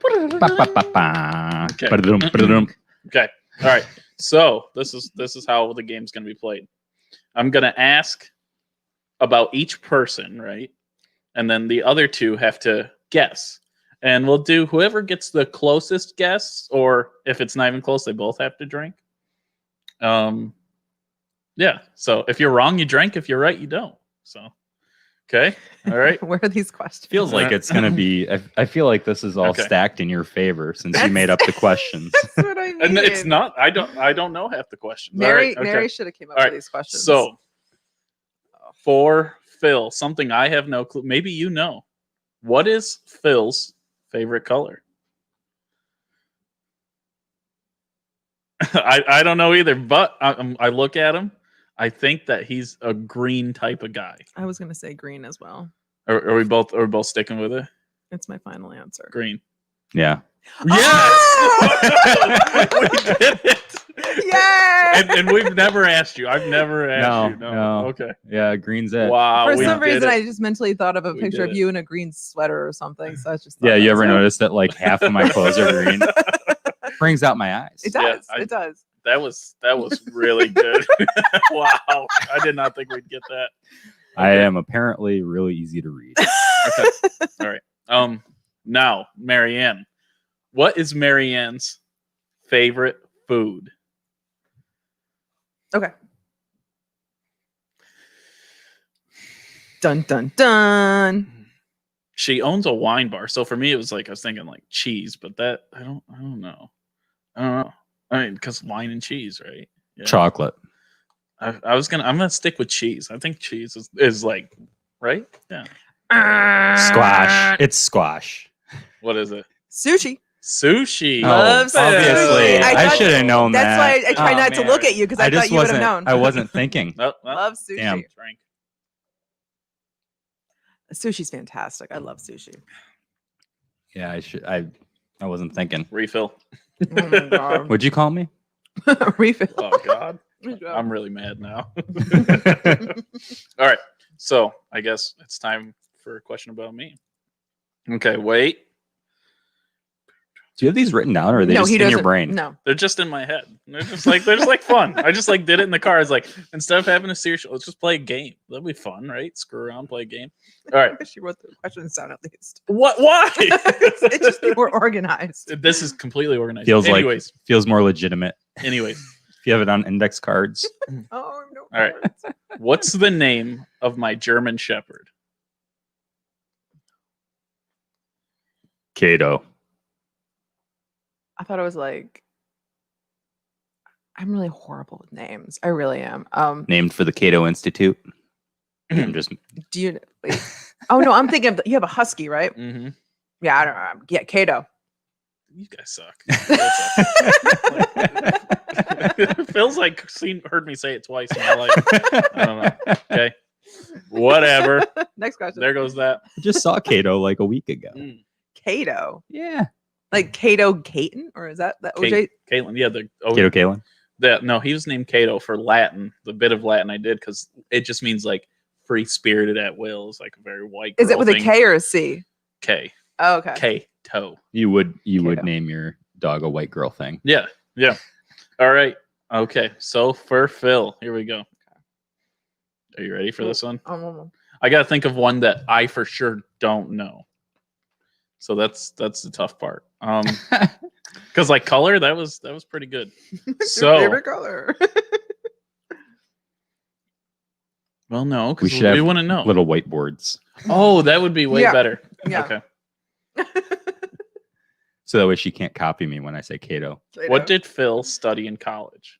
Ba-ba-ba-ba. Okay. Ba-da-dum, ba-da-dum. Okay. All right. So this is how the game's going to be played. I'm going to ask about each person, right? And then the other two have to guess. And we'll do whoever gets the closest guess, or if it's not even close, they both have to drink. Yeah. So if you're wrong, you drink. If you're right, you don't. So, okay. All right. Where are these questions? Feels like it's gonna be. I feel like this is all Okay. stacked in your favor since you made up the questions. That's what I mean. And it's not. I don't know half the questions. All Mary, right, okay. Mary should have came up All with right, these questions. So, for Phil, something I have no clue. Maybe you know. What is Phil's favorite color? I don't know either, but I look at him. I think that he's a green type of guy. I was gonna say green as well. Are we both sticking with it? It's my final answer. Green. Yeah. Yes, we did it. Yay! And we've never asked you. I've never asked you. No. Okay. Yeah. Green's it. Wow. For we some did reason, it. I just mentally thought of a We picture did of it. you in a green sweater or something. So I just Yeah. thought You that ever was it. notice that like half of my clothes are green? Brings out my eyes. It Yeah, does. It does. That was really good. Wow. I did not think we'd get that. I am apparently really easy to read. Okay. All right. Now, Marianne. What is Marianne's favorite food? Okay. Dun dun dun. She owns a wine bar. So for me, it was like I was thinking like cheese, but that I don't know. I mean, because wine and cheese, right? Yeah. Chocolate. I'm gonna stick with cheese. I think cheese is like right? Yeah. Squash. It's squash. What is it? Sushi. Sushi. Love sushi. Obviously. I I thought- should have known That's that. why I try Oh, not to man. look at you because I, thought just you would have wasn't. known. I wasn't thinking. Oh, Love sushi. Damn. Drink. Sushi's fantastic. I love sushi. Yeah, I should. I wasn't thinking. Refill. Oh my god. Would you call me? Refill. Oh God. Good job. I'm really mad now. All right. So I guess it's time for a question about me. Okay, wait. Do you have these written down, or are they No, just he in your doesn't. brain? No. They're just in my head. They're just like fun. I just like did it in the car. It's like instead of having a serious show, let's just play a game. That'll be fun, right? Screw around, play a game. All right. I wish you wrote the questions down at least. What? Why? It just be more organized. This is completely organized. Feels anyways, feels more legitimate anyways. if you have it on index cards. Oh no. All right. What's the name of my German Shepherd? Cato. I thought it was like I'm really horrible with names. I really am. Named for the Cato Institute. I'm just Do you wait. Oh no, I'm thinking of you have a husky, right? Mm-hmm. Yeah, I don't know. Yeah, Kato. You guys suck. You guys suck. Feels like heard me say it twice in my life. I don't know. Okay. Whatever. Next question. There goes that. I just saw Cato like a week ago. Mm. Kato. Yeah. Like Kato Caton? Or is that OJ? Caitlin. Yeah. Cato Kalin. No, he was named Cato for Latin. The bit of Latin I did because it just means like free spirited at will. It's like a very white. Is it girl with thing. a K or a C? K. Oh, okay. K-toe. You would Cato. name your dog a white girl thing. Yeah. Yeah. All right. Okay. So for Phil, here we go. Are you ready for this one? I got to think of one that I for sure don't know. So that's the tough part. Because like color, that was pretty good. So favorite color. well, no, We because should have we want to know. little whiteboards. Oh, that would be way Yeah. better. Yeah. Okay. So that way she can't copy me when I say Cato. What did Phil study in college?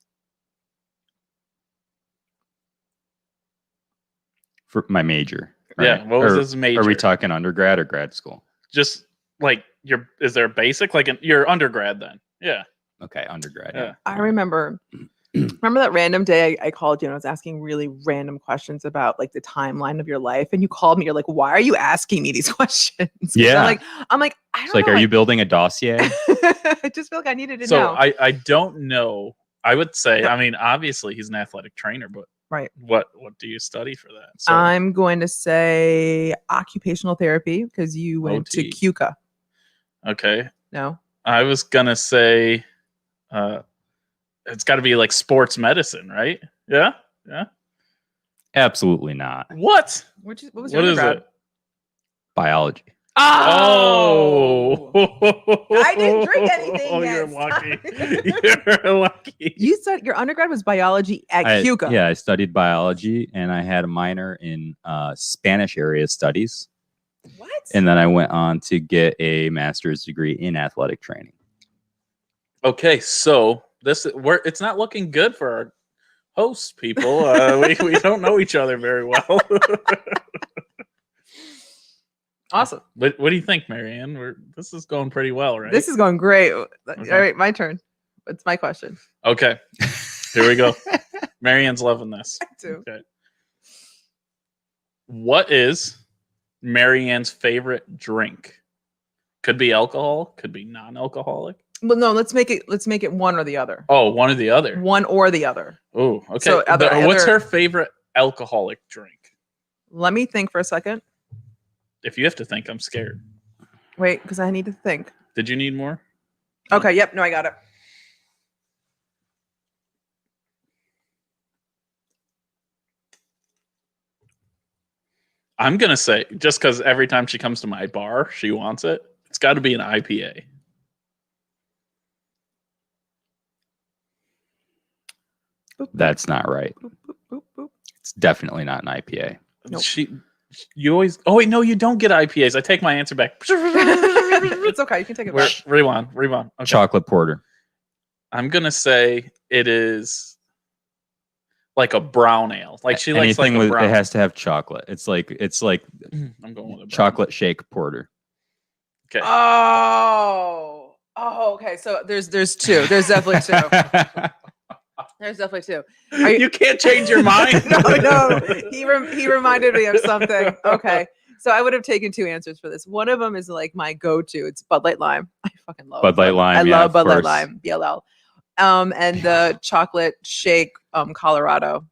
For my major. Yeah. What was Or his major? Are we talking undergrad or grad school? Just like is there a basic like your undergrad then? Yeah. Okay, undergrad. Yeah. I remember that random day I called you and I was asking really random questions about like the timeline of your life, and you called me. You're like, "Why are you asking me these questions?" 'Cause Yeah. I'm like, I don't It's like, know. are you building a dossier? I just feel like I needed to So know. I don't know. I would say, No. I mean, obviously he's an athletic trainer, but Right. what do you study for that? So I'm going to say occupational therapy because you went to OT. CUCA. okay. No. I was gonna say it's gotta be like sports medicine, right? Yeah? Yeah. Absolutely not. What? What was your What is undergrad? it? Biology. Oh, I didn't drink anything Oh, yet. you're lucky. Sorry. You're lucky. You said your undergrad was biology at CUCA. Yeah, I studied biology and I had a minor in Spanish area studies. What? And then I went on to get a master's degree in athletic training. Okay, so it's not looking good for our hosts, people. We don't know each other very well. Awesome. What do you think, Marianne? This is going pretty well, right? This is going great. Okay. All right, my turn. It's my question. Okay. Here we go. Marianne's loving this. Too. Okay. What is Marianne's favorite drink? Could be alcohol, could be non-alcoholic. Well, no, let's make it one or the other. Oh, one or the other. One or the other. Oh, okay. So What's other- her favorite alcoholic drink? Let me think for a second. If you have to think, I'm scared. Wait, because I need to think. Did you need more? Okay, yep, no, I got it. I'm gonna say just because every time she comes to my bar, she wants it. It's got to be an IPA. That's not right. Boop, boop, boop, boop. It's definitely not an IPA. Nope. You always. Oh wait, no, you don't get IPAs. I take my answer back. It's okay. You can take it back. Rewind. Okay. Chocolate porter. I'm gonna say it is like a brown ale. Like she likes like Anything a with brown. it has to have chocolate. It's like I'm going with a brown. chocolate shake porter. Okay. Oh, okay. So there's two. There's definitely two. There's definitely two. Are You can't change your mind. no. He reminded me of something. Okay. So I would have taken two answers for this. One of them is like my go-to. It's Bud Light Lime. I fucking love Bud Light Lime. I yeah, love of Bud Light course. Lime. BLL. And the chocolate shake, Colorado.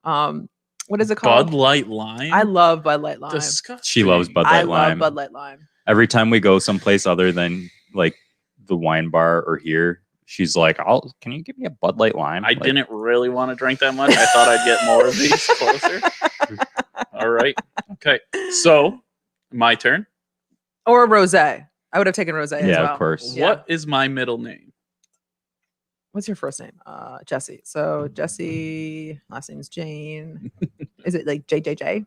What is it called? Bud Light Lime. I love Bud Light Lime. Disgusting. She loves Bud I Light Lime. love Bud Light Lime. Every time we go someplace other than like the wine bar or here, she's like, can you give me a Bud Light Lime? I Like, didn't really want to drink that much. I thought I'd get more of these closer. All right. Okay. So my turn. Or a rosé. I would have taken rosé as Yeah, well. of course. Yeah. What is my middle name? What's your first name? Jesse. So Jesse, last name's Jane. Is it like JJJ?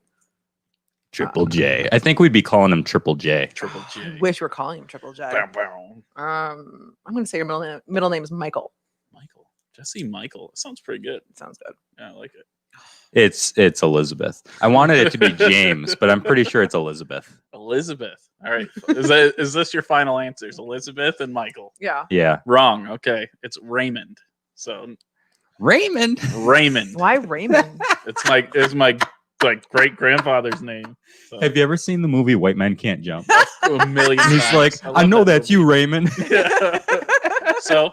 Triple J. I think we'd be calling him Triple J. Triple J. I wish we were calling him Triple J. Bow, bow. I'm gonna say your middle name is Michael. Michael. Jesse Michael. That sounds pretty good. Sounds good. Yeah, I like it. It's Elizabeth. I wanted it to be James, but I'm pretty sure it's Elizabeth. Elizabeth. All right. Is this your final answers? Elizabeth and Michael. Yeah. Yeah. Wrong. Okay. It's Raymond. So Raymond. Raymond. Why Raymond? It's my like great grandfather's name. So, Have you ever seen the movie White Men Can't Jump? a million And he's times. like, love I know that that's you, Raymond. movie. So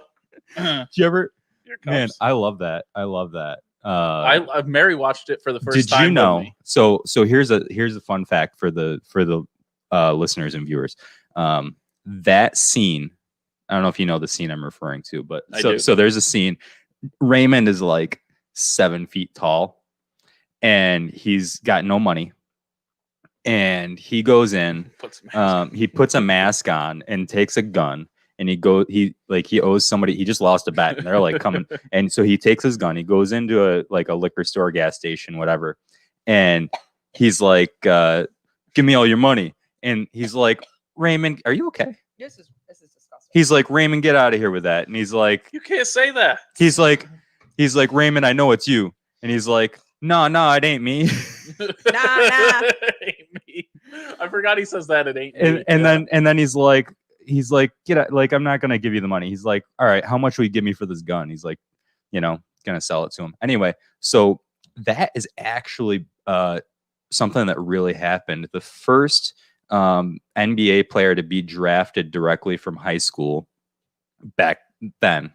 Did you ever? here Man, comes. I love that. I love that. Mary watched it for the first Did time. you with know? me. So here's a fun fact for the listeners and viewers. That scene I don't know if you know the scene I'm referring to, but I do. so there's a scene. Raymond is like 7 feet tall, and he's got no money. And he goes in, he puts a mask on and takes a gun, and he owes somebody, he just lost a bet, and they're like coming. And so he takes his gun, he goes into a liquor store, gas station, whatever. And he's like, give me all your money. And he's like, Raymond, are you okay? This is disgusting. He's like, Raymond, get out of here with that. And he's like, You can't say that. he's like, Raymond, I know it's you. And he's like, no, it ain't me. Nah. It ain't me. I forgot he says that. It ain't me. And then he's like, get out, like, I'm not gonna give you the money. He's like, all right, how much will you give me for this gun? He's like, gonna sell it to him. Anyway, so that is actually something that really happened. The first NBA player to be drafted directly from high school back then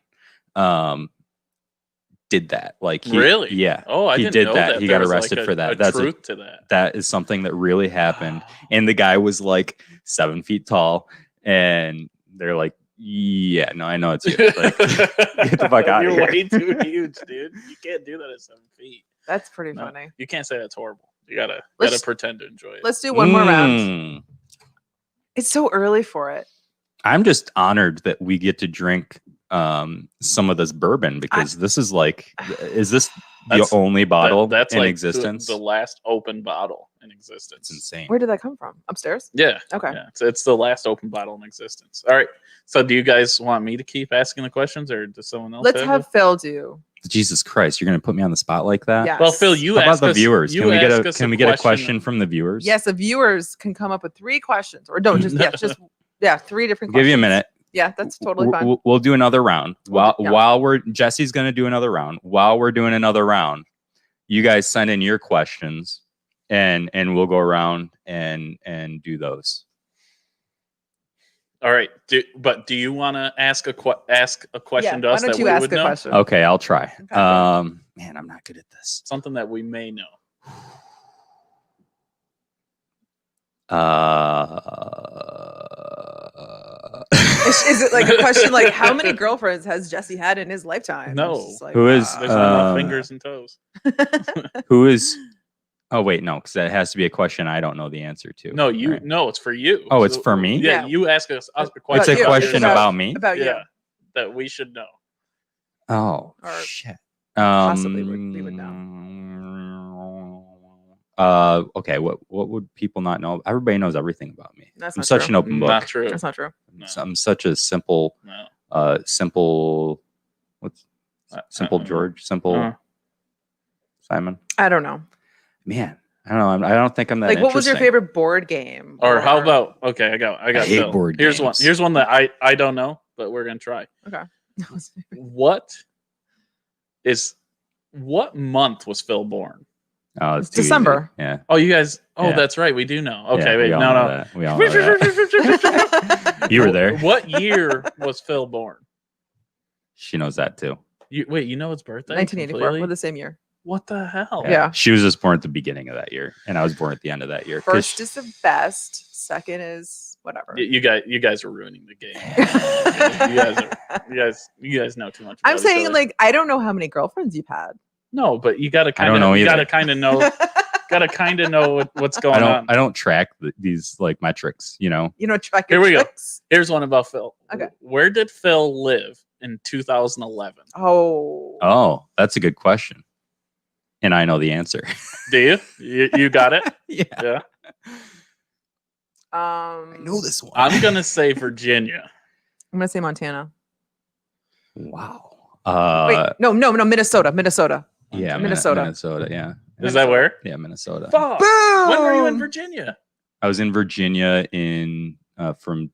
did that. Like, really? Yeah. Oh, I he didn't did know that. He there got was, arrested like, for that. That's truth to that. That is something that really happened. And the guy was like 7 feet tall, and they're like, yeah, no, I know it's you. Like, get the fuck out of You're here. way too huge, dude. You can't do that at 7 feet. That's pretty No, funny. you can't say that's horrible. You gotta Let's- pretend to enjoy it. Let's do one more round. Mm. It's so early for it. I'm just honored that we get to drink some of this bourbon, because this is like, is this the That's- only bottle that's in like existence? the last open bottle in existence. It's insane. Where did that come from? Upstairs? Yeah. Okay. Yeah. It's the last open bottle in existence. All right. So do you guys want me to keep asking the questions, or does someone else? Let's have Phil do. Jesus Christ, you're gonna put me on the spot like that? Yes. Well, Phil, you How about ask the us, viewers? you Can we get ask a us question from the viewers? Yes, the viewers can come up with 3 questions, or don't just 3 different questions. Give you a minute. Yeah, that's totally fine. We'll do another round. We'll do- Jesse's gonna do another round. While we're doing another round, you guys send in your questions, and we'll go around and do those. All right. Do you want to ask a question to why us don't that you we ask would a know? question? Okay, I'll try. Okay. Man, I'm not good at this. Something that we may know. Is it like a question like how many girlfriends has Jesse had in his lifetime? No. It's just like, Who is- There's not enough fingers and toes. Who is? Oh wait, no, because that has to be a question I don't know the answer to. No, you. right? No, it's for you. Oh, it's for me? Yeah, Yeah. you ask us a It's question. a you. question about me. about you. Yeah, that we should know. Oh Or shit. possibly we would Okay. What would people not know? Everybody knows everything about me. That's I'm not such true. an open book. Not true. That's not true. No. I'm such a simple, No. simple. What's simple don't know. George? Simple Simon. I don't know. Man, I don't know. I don't think I'm that. Like, what was your interesting. favorite board game? Or how about? Okay, I got. I hate Phil. board Here's games. one. Here's one that I don't know, but we're gonna try. Okay. What month was Phil born? Oh, it's too easy. December. Yeah. Oh, you guys. Oh, Yeah. that's right. We do know. Okay, Yeah, wait. we all No, know no. that. We all know that. You were there. What year was Phil born? She knows that too. You know his birthday? 1984. completely? We're the same year. What the hell? Yeah. She was just born at the beginning of that year, and I was born at the end of that year. 'Cause First is the best. Second is whatever. You guys are ruining the game. you guys know too much. I'm about each saying, other. like, I don't know how many girlfriends you've had. no, but you gotta I don't kind know of you either. gotta kind of know what's going on. I don't track these like metrics. You know. You know, track Here your we go. tricks. Here's one about Phil. Okay. Where did Phil live in 2011? Oh. Oh, that's a good question, and I know the answer. Do you? You got it? Yeah. Yeah. this one. I'm gonna say Virginia. I'm gonna say Montana. Wow. Wait, no, Minnesota. Yeah, Minnesota. Minnesota. Yeah. Is that where? Yeah, Minnesota. Fuck. Boom! When were you in Virginia? I was in Virginia from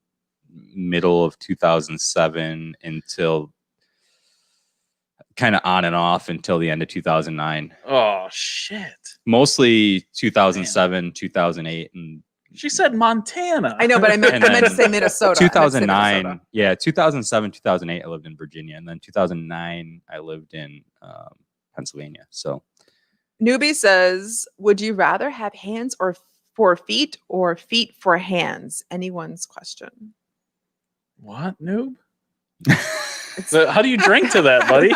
middle of 2007 until kind of on and off until the end of 2009. Oh shit. Mostly 2007, 2008, and She said Montana. I know, but I meant And to then say Minnesota. I meant to say 2009. Minnesota. Yeah, 2007, 2008, I lived in Virginia, and then 2009, I lived in Pennsylvania. So Newbie says, "Would you rather have hands or for feet or feet for hands?" Anyone's question. What, noob? So how do you drink to that, buddy?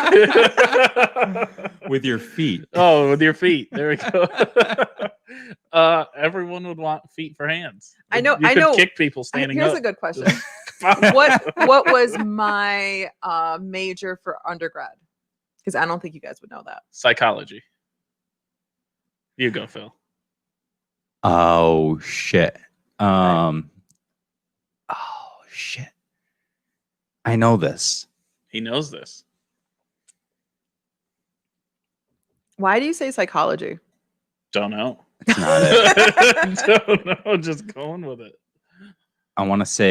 With your feet. Oh, with your feet. There we go. Everyone would want feet for hands. I know- You I could know. kick people standing Here's up. a good question. What was my major for undergrad? Because I don't think you guys would know that. Psychology. You go, Phil. Oh shit. Oh shit. I know this. He knows this. Why do you say psychology? Don't know. It's not it. Don't know. Just going with it. I want to say,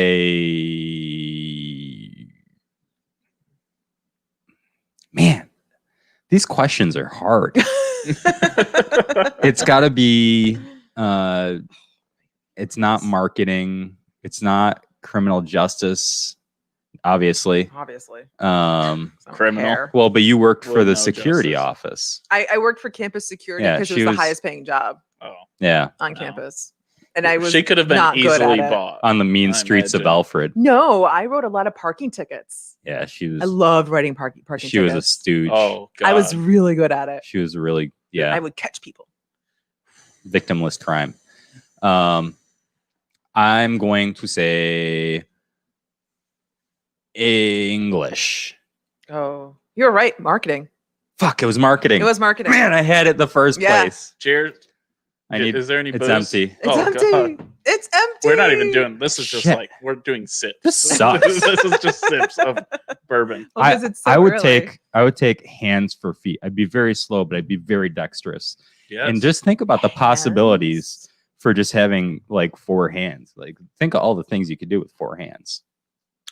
man, these questions are hard. It's got to be, it's not marketing. It's not criminal justice, obviously. Obviously. So I don't Criminal. care. Well, but you worked for Well, the no security justice. office. I worked for campus security Yeah, because it she was the was- highest paying job Oh, Yeah. on Wow. campus. And I was she could have been not good easily at it. bought. On the mean I streets of imagine. Alfred. No, I wrote a lot of parking tickets. Yeah, she I was. loved writing parking She was a tickets. stooge. Oh, God. I was really good at it. She was really, yeah, I would catch people. victimless crime. I'm going to say English. Oh, you're right. Marketing. Fuck, it was marketing. It was marketing. Man, I had it the first Yeah. place. Cheers. I need. Is there any It's booze? empty. It's Oh, empty. God. It's empty. We're not even doing this. Is just Shit. like we're doing sips. This sucks. This is just sips of bourbon. Well, 'cause it's so I would early. take hands for feet. I'd be very slow, but I'd be very dexterous. Yes. And just think about the possibilities Hands. for just having like 4 hands. Like think of all the things you could do with 4 hands.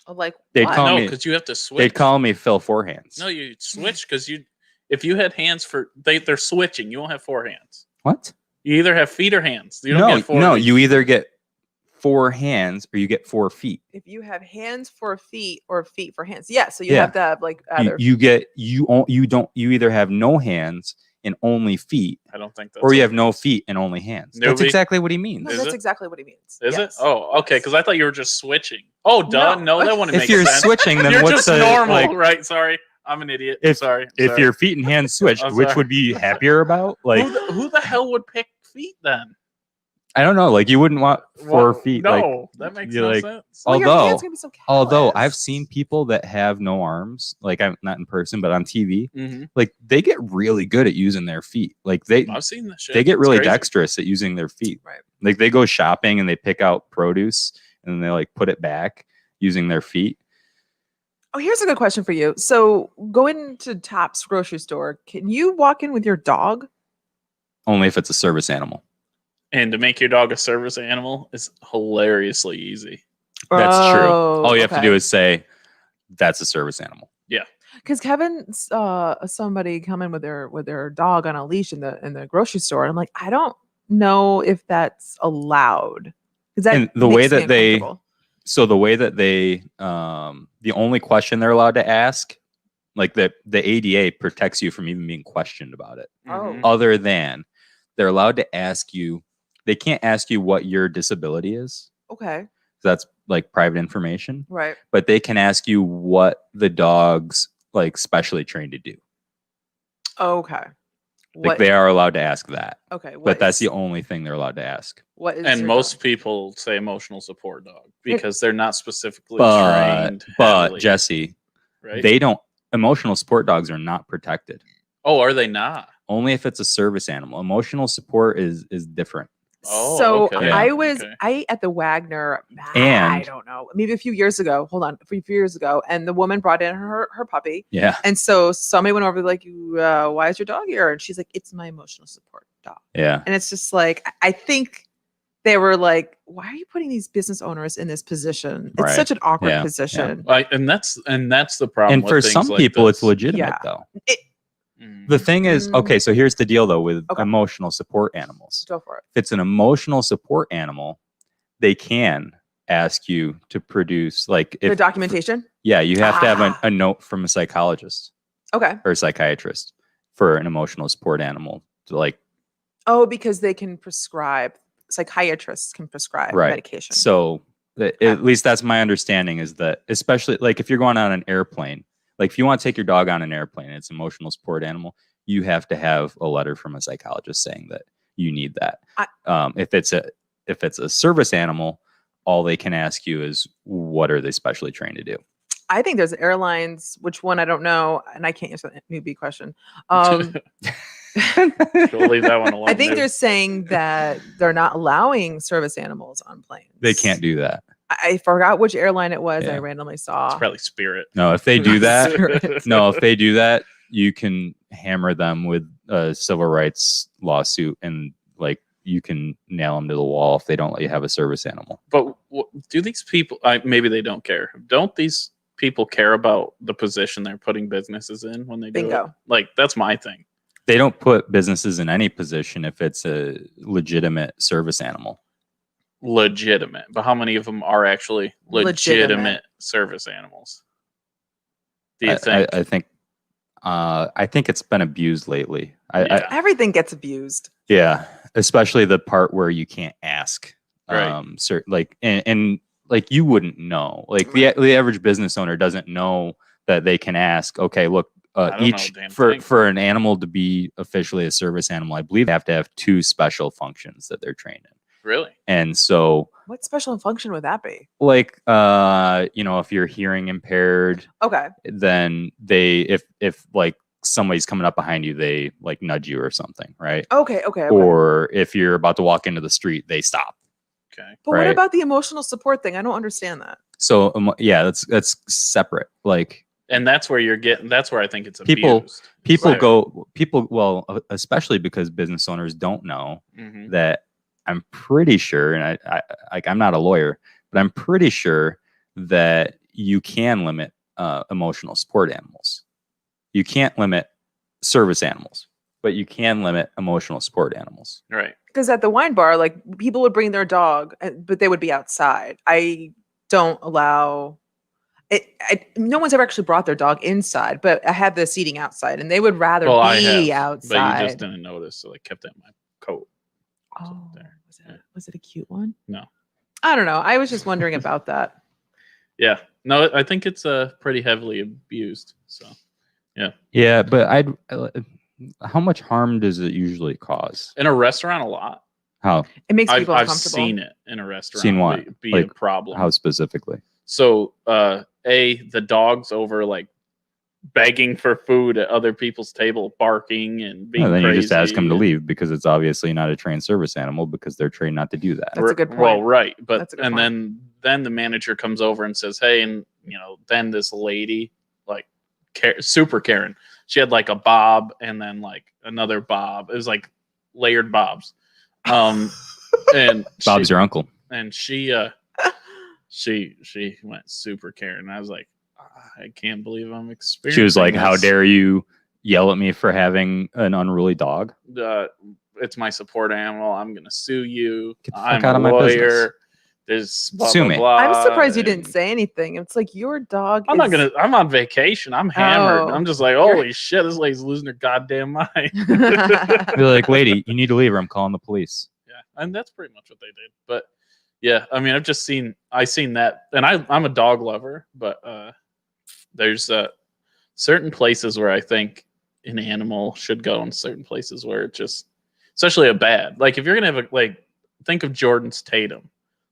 Like They'd what? call no, me- because you have to switch. They'd call me Phil 4 hands. No, you switch because if you had hands for they're switching. You won't have 4 hands. What? You either have feet or hands. You don't No, get 4. no. hands. You either get 4 hands or you get 4 feet. If you have hands for feet or feet for hands, yeah. So you Yeah. have to have like either. You either have no hands and only feet, I don't think that's or you it. have no feet and only hands. That's Newbie? exactly what he means. no, Is that's it? exactly what he means. Is Yes. it? Oh, okay. Because I thought you were just switching. Oh, duh. No. No, that wouldn't If make you're sense. switching, then You're what's just the normal, like? right? Sorry, I'm an idiot. If- sorry. If sorry. your feet and hands switched, I'm which sorry. would be happier about? Like who the hell would pick feet then? I don't know. Like you wouldn't want 4 Well, feet. No, like that makes you're no like- sense. Well, your although- hands gonna be so although I've callous. seen people that have no arms, like I'm not in person, but on TV, Mhm. like they get really good at using their feet. Like I've seen this shit. they get It's really crazy. dexterous at using their feet. Right. Like they go shopping and they pick out produce and then they like put it back using their feet. Oh, here's a good question for you. So, go into Tops grocery store. Can you walk in with your dog? Only if it's a service animal. And to make your dog a service animal is hilariously easy. That's true. Oh, All you have to do is say that's a service animal. because Kevin saw somebody come in with their dog on a leash in the grocery store, and I'm like, I don't know if that's allowed. Because that And the way makes me that they- uncomfortable. So the way that they the only question they're allowed to ask, like the ADA protects you from even being questioned about it. Oh. Mhm. Other than they're allowed to ask you, they can't ask you what your disability is. Okay, That's like private information, right. but they can ask you what the dog's like specially trained to do. Okay. Like they are allowed to ask that, Okay, but that's the only thing they're allowed to ask. what is And your most dog? people say emotional support dog because they're not specifically But trained. but heavily, Jesse, right? they don't. Emotional support dogs are not protected. Oh, are they not? Only if it's a service animal. Emotional support is different. Oh, So okay. Yeah. I was Okay. at the Wagner. I And- don't know, maybe a few years ago. Hold on, a few years ago, and the woman brought in her puppy, Yeah, and so somebody went over like, "Why is your dog here?" And she's like, "It's my emotional support dog." yeah. And it's just like I think they were like, "Why are you putting these business owners in this position? It's Right. such an awkward Yeah. position." And that's the problem. And with for things some like people, it's this. legitimate Yeah. though. Mm. The thing is, Mm. okay, so here's the deal though with Okay. emotional support animals. Go for it. If it's an emotional support animal, they can ask you to produce like The if documentation. yeah, you have to have Ah. a note from a psychologist Okay. or a psychiatrist for an emotional support animal to like Oh, because they can prescribe. Psychiatrists can prescribe Right. medication. so At least that's my understanding, is that especially like if you're going on an airplane, like if you want to take your dog on an airplane and it's an emotional support animal, you have to have a letter from a psychologist saying that you need that. If it's a service animal, all they can ask you is what are they specially trained to do. I think there's airlines, which one I don't know, and I can't answer that newbie question. We'll leave that one alone. I think dude. they're saying that they're not allowing service animals on planes. They can't do that. I forgot which airline it was. Yeah. I randomly saw. It's probably Spirit. No, if they do that, Spirit. no, if they do that, you can hammer them with a civil rights lawsuit, and like you can nail them to the wall if they don't let you have a service animal. But do these people? Maybe they don't care. Don't these people care about the position they're putting businesses in when they do Bingo. it? Like that's my thing. They don't put businesses in any position if it's a legitimate service animal. Legitimate, but how many of them are actually legitimate service animals? Do you think? I think it's been abused lately. Yeah. Everything gets abused. Yeah, especially the part where you can't ask. Right. Like and like you wouldn't know. Like the average business owner doesn't know that they can ask. Okay, look, each for an animal to be officially a service animal, I believe they have to have 2 special functions that they're trained in. Really? And so, What special function would that be? like, if you're hearing impaired, Okay. then if like somebody's coming up behind you, they like nudge you or something, right? Okay. Or if you're about to walk into the street, they stop. Okay. But right. what about the emotional support thing? I don't understand that. So yeah, that's separate. Like, and that's where you're getting. That's where I think it's People- abused. well, especially because business owners don't know Mhm. that. I'm pretty sure, and I'm not a lawyer, but I'm pretty sure that you can limit emotional support animals. You can't limit service animals, but you can limit emotional support animals. Right. Because at the wine bar, like people would bring their dog, but they would be outside. I don't allow it. No one's ever actually brought their dog inside, but I have the seating outside, and they would rather I be have, outside. but you just didn't notice, so I kept it in my coat. Oh, there. was it a cute one? No. I don't know. I was just wondering about that. Yeah. No, I think it's pretty heavily abused. So. Yeah, but how much harm does it usually cause? In a restaurant, a lot. How? It makes I've people uncomfortable. seen it in a restaurant. Seen what? Be Like, a problem. How specifically? So, the dog's over like begging for food at other people's table, barking and being Then crazy. you just ask them to and- leave because it's obviously not a trained service animal because they're trained not to do that. That's a good Well, point. right, but That's a good and point. then the manager comes over and says, "Hey," and then this lady, like super Karen, she had like a bob and then like another bob. It was like layered bobs. And Bob's your uncle. and she went super Karen. I was like, I can't believe I'm experiencing. She was like, "How this. dare you yell at me for having an unruly dog?" It's my support animal. I'm gonna sue you. Get the fuck I'm out a of my lawyer. business. There's blah, Sue blah, me. blah, I'm surprised you and didn't say anything. It's like your dog. I'm on vacation. I'm hammered. Oh. I'm just like, holy shit, this lady's losing her goddamn mind. They're like, "Lady, you need to leave, or I'm calling the police." Yeah, and that's pretty much what they did. But yeah, I mean, I seen that, and I'm a dog lover, but there's certain places where I think an animal should go, and certain places where it just, especially a bad, like if you're gonna have think of Jordan's Tatum,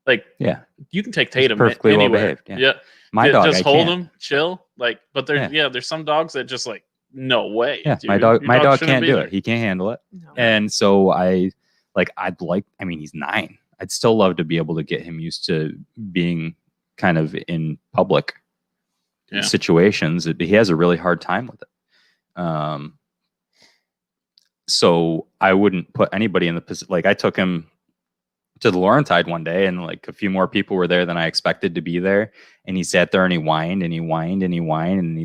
like Yeah, you can take Tatum perfectly well anywhere. behaved, yeah. Yeah, my dog, just I hold can't. him, chill, like. But there's some dogs that just like, no way. Yeah, dude. my dog shouldn't can't be do there. it. He can't handle it. No. And so I mean, he's 9. I'd still love to be able to get him used to being kind of in public Yeah. situations. He has a really hard time with it. So I wouldn't put anybody in the position. Like I took him to the Laurentide one day, and like a few more people were there than I expected to be there. And he sat there and he whined and he whined and he whined, and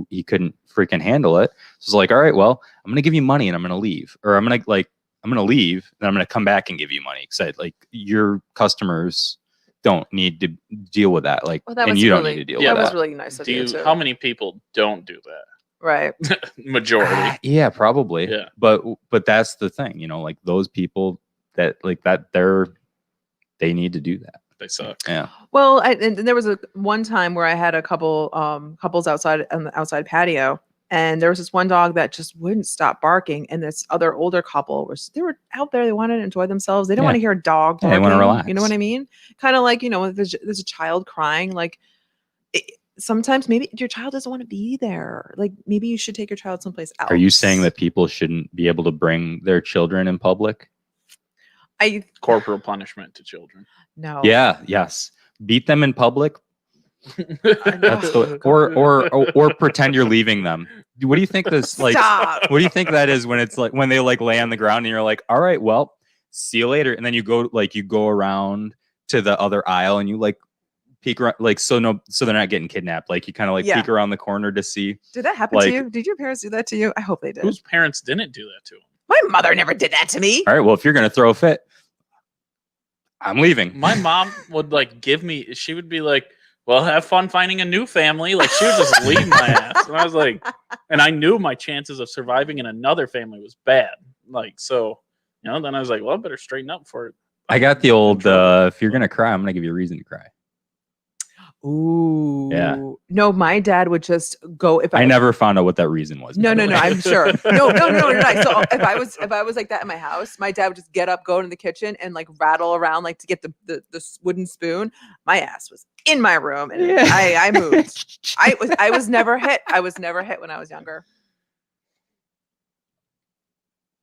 he couldn't freaking handle it. So I was like, all right, well, I'm gonna give you money and I'm gonna leave, or I'm gonna leave and I'm gonna come back and give you money because your customers don't need to deal with that. Like, Well, that and was you don't really- need to deal That with was that. really nice of you too. How many people don't do that? Right. Majority. Yeah, probably. Yeah. But that's the thing, like those people that like that they need to do that. They suck. Yeah. Well, and there was one time where I had a couples outside on the outside patio, and there was this one dog that just wouldn't stop barking, and this other older couple they were out there, they wanted to enjoy themselves, they didn't want to hear a dog Yeah, barking. they wanna relax. You know what I mean? Kind of like, if there's a child crying, like sometimes maybe your child doesn't want to be there. Like maybe you should take your child someplace else. Are you saying that people shouldn't be able to bring their children in public? Corporal punishment to children. No. Yeah. Yes. Beat them in public. That's Oh, or pretend you're leaving them. What do you think this like? Stop. What do you think that is when it's like when they like lay on the ground and you're like, all right, well, see you later, and then you go around to the other aisle and you like peek around, like so they're not getting kidnapped. Like you kind of like peek around the corner to see. Did that happen to you? Did your parents do that to you? I hope they did. Whose parents didn't do that to them? My mother never did that to me. All right, well, if you're gonna throw a fit, I'm leaving. My mom would like give me. She would be like, "Well, have fun finding a new family." Like she would just leave my ass, and I was like, and I knew my chances of surviving in another family was bad. Like so, then I was like, "Well, I better straighten up for it." I got the old. If you're gonna cry, I'm gonna give you a reason to cry. Ooh. Yeah. No, my dad would just go if I never found out what that reason was. No, by the way. I'm sure. No. So if I was like that in my house, my dad would just get up, go into the kitchen, and like rattle around like to get the wooden spoon. My ass was in my room, and I moved. I was never hit. I was never hit when I was younger.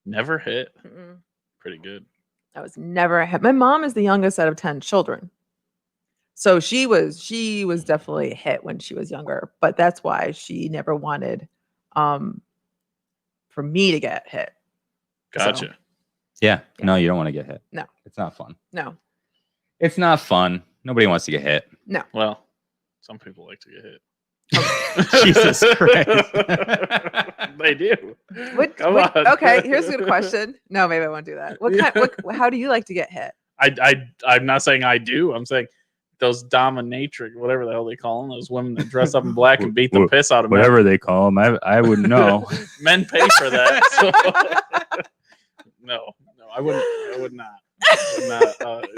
Never hit. Mm-mm. Pretty good. I was never hit. My mom is the youngest out of 10 children. So she was definitely hit when she was younger, but that's why she never wanted for me to get hit. Gotcha. So, Yeah. Yeah. No, you don't want to get hit. No. It's not fun. no. It's not fun. Nobody wants to get hit. Well, some people like to get hit. Jesus Christ. They do. Come What- on. okay, here's a good question. No, maybe I won't do that. How do you like to get hit? I'm not saying I do. I'm saying those dominatrix, whatever the hell they call them, those women that dress up in black and beat the piss out of men. Whatever they call them, I wouldn't know. Men pay for that. So. No, I would not.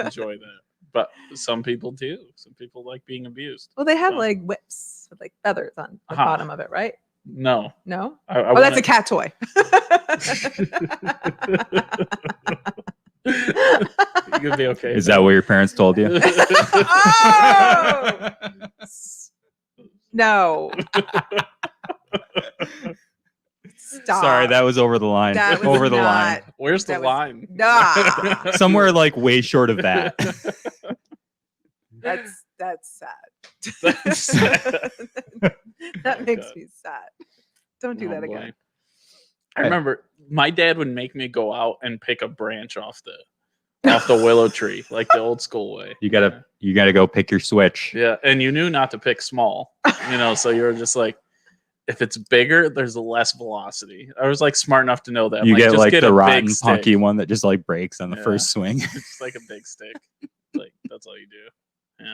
Enjoy that. But some people do. Some people like being abused. Well, they have So. like whips with like feathers on the Uh-huh. bottom of it, right? No. No? I That's a cat toy. You could be okay. Is that what your parents told you? Oh! No. Stop. Sorry, that was over the line. That was Over the not- line. Where's the that was- line? Nah. Somewhere like way short of that. That's sad. That's sad. That makes God. me sad. Don't do Oh, that boy. again. I remember my dad would make me go out and pick a branch off the willow tree, like the old school way. You gotta go pick your switch. Yeah, and you knew not to pick small, so you were just like, if it's bigger, there's less velocity. I was like smart enough to know that. I'm You get just like get the a rotten big stick. punky one that just like breaks on the Yeah. first swing. It's just like a big stick. Like that's all you do.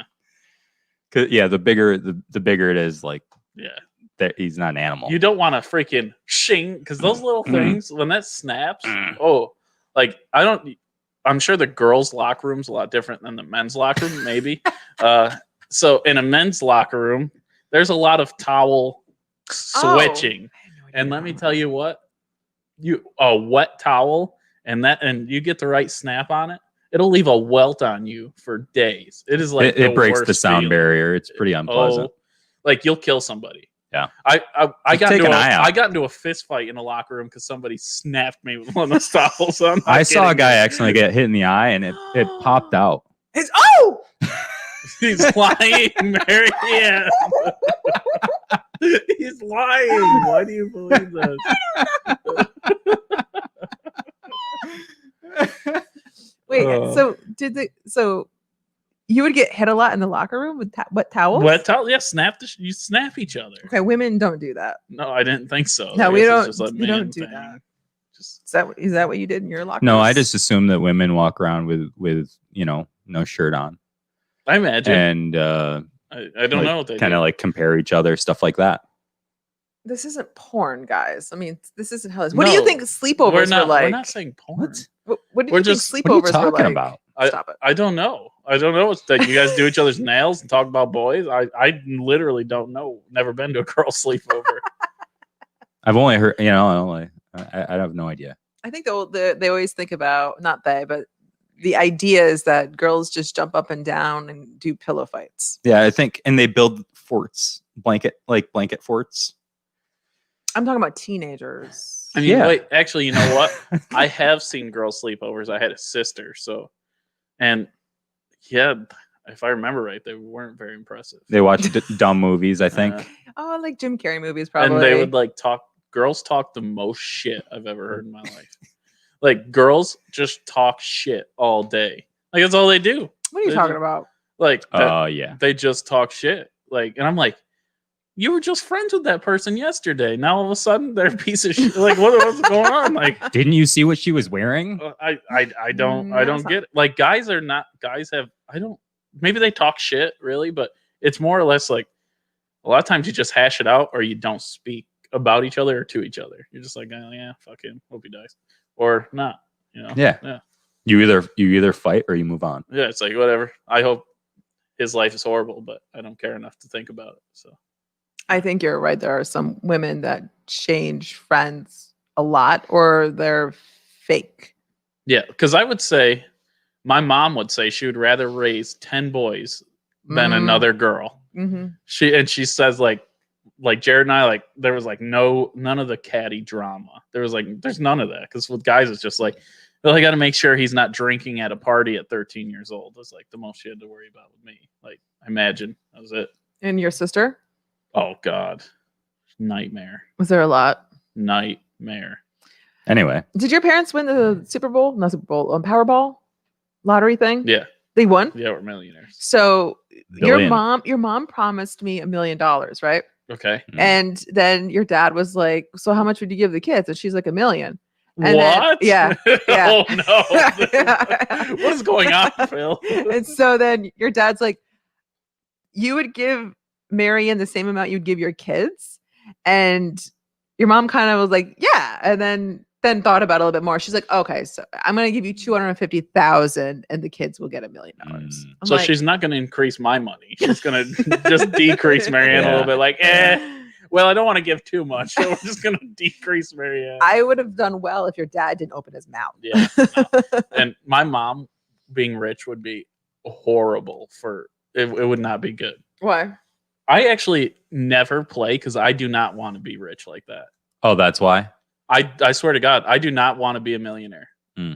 'Cause, yeah, the bigger it is, like Yeah. that he's not an animal. You don't want to freaking shing because those little things when that snaps. I'm sure the girls' locker room's a lot different than the men's locker room, maybe. So in a men's locker room, there's a lot of towel switching. And let me tell you what, a wet towel and you get the right snap on it, it'll leave a welt on you for days. It is like it breaks the worst sound feeling. barrier. It's pretty unpleasant. Like you'll kill somebody. Yeah. I got take into an eye out. I got into a fist fight in a locker room because somebody snapped me with one of those towels. I saw a guy accidentally get hit in the eye and it popped out. He's lying, Marianne. He's lying. Why do you believe this? Wait, so you would get hit a lot in the locker room with wet towels? Wet towel? Yeah, you snap each other. Okay, women don't do that. No, I didn't think so. No, I we guess don't- it's just a we don't man do thing. that. Just Is that what you did in your locker? No, I rooms? just assume that women walk around with no shirt on. I imagine. And I don't know what they kind do. of like compare each other, stuff like that. This isn't porn, guys. I mean, this isn't how this. What do you No, think sleepovers we're were like? We're not saying porn. What? What did We're you just- think What are you sleepovers were talking like? about? Stop it. I don't know. I don't know. It's that you guys do each other's nails and talk about boys. I literally don't know. Never been to a girl sleepover. I've only heard, I have no idea. I think they always think about, not they, but the idea is that girls just jump up and down and do pillow fights. Yeah, I think, and they build forts, blanket forts. I'm talking about teenagers. I mean, Yeah. wait, actually, you know what? I have seen girl sleepovers. I had a sister, and yeah, if I remember right, they weren't very impressive. They watch dumb movies, I think. Oh, like Jim Carrey movies, probably. And they would like talk. Girls talk the most shit I've ever heard in my life. Like girls just talk shit all day. Like that's all they do. What are you They talking just- about? Like, Yeah. they just talk shit. Like, and I'm like, you were just friends with that person yesterday. Now all of a sudden they're a piece of shit. Like, what's going on? Like, Didn't you see what she was wearing? I don't No, it's not. get it. Like guys have maybe they talk shit really, but it's more or less like a lot of times you just hash it out or you don't speak about each other or to each other. You're just like, oh, yeah, fuck him, hope he dies, or not. You know? Yeah. You either fight or you move on. Yeah, it's like whatever. I hope his life is horrible, but I don't care enough to think about it. So I think you're right. There are some women that change friends a lot, or they're fake. yeah, because I would say my mom would say she would rather raise 10 boys than another girl. Mm-hmm. She says like Jared and I, like there was like none of the catty drama. There's none of that, because with guys it's just like, well, I got to make sure he's not drinking at a party at 13 years old. That's like the most she had to worry about with me. Like, imagine that was it. And your sister? Oh God, nightmare. Was there a lot? Nightmare. Anyway, Did your parents win the Super Bowl? Not Super Bowl, Powerball lottery thing? Yeah, They won? yeah, we're millionaires. So your Billion. mom promised me $1 million, right? Okay. Mm. And then your dad was like, so how much would you give the kids? And she's like, $1 million. And What? yeah. Oh no. What is going on, Phil? And so then your dad's like, you would give Marion the same amount you'd give your kids? And your mom kind of was like, yeah. And then thought about it a little bit more. She's like, okay, so I'm going to give you 250,000 and the kids will get $1 million. I'm So like, she's not going to increase my money. She's going to just decrease Marianne a little bit. Like, well, I don't want to give too much, so we're just going to decrease Marianne. I would have done well if your dad didn't open his mouth. Yeah. No. And my mom being rich would be horrible for it. It would not be good. Why? I actually never play because I do not want to be rich like that. Oh, that's why. I swear to God, I do not want to be a millionaire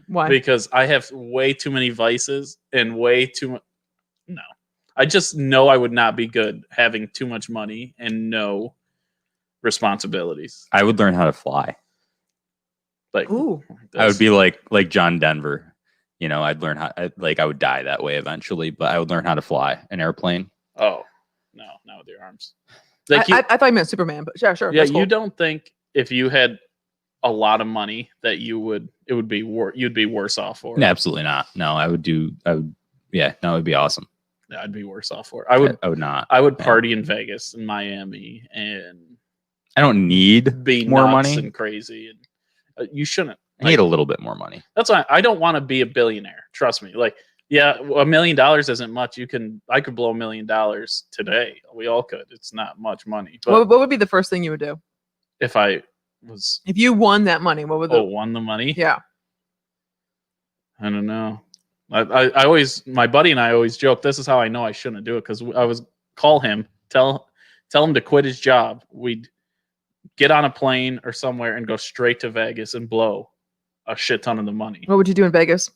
Why? because I have way too many vices and way too much. No, I just know I would not be good having too much money and no responsibilities. I would learn how to fly. Like, Ooh. I would be like John Denver. You know, I'd learn how. I would die that way eventually, but I would learn how to fly an airplane. Oh no, not with your arms. Like I thought you meant Superman, but yeah, sure. yeah, that's cool. you don't think if you had a lot of money that you'd be worse off for it? Absolutely not. No, I would. Yeah, no, it would be awesome. Yeah, I'd be worse off for it. I would not. I would Yeah. party in Vegas and Miami and I don't need be more nuts money. and crazy, and you shouldn't. I need a little bit more money. That's why I don't want to be a billionaire. Trust me. Like, yeah, $1 million isn't much. I could blow $1 million today. We all could. It's not much money. But What would be the first thing you would do if I was if you won that money? What would the won the money, yeah? I don't know. I always, my buddy and I always joke. This is how I know I shouldn't do it, because I was call him, tell him to quit his job. We'd get on a plane or somewhere and go straight to Vegas and blow a shit ton of the money. What would you do in Vegas?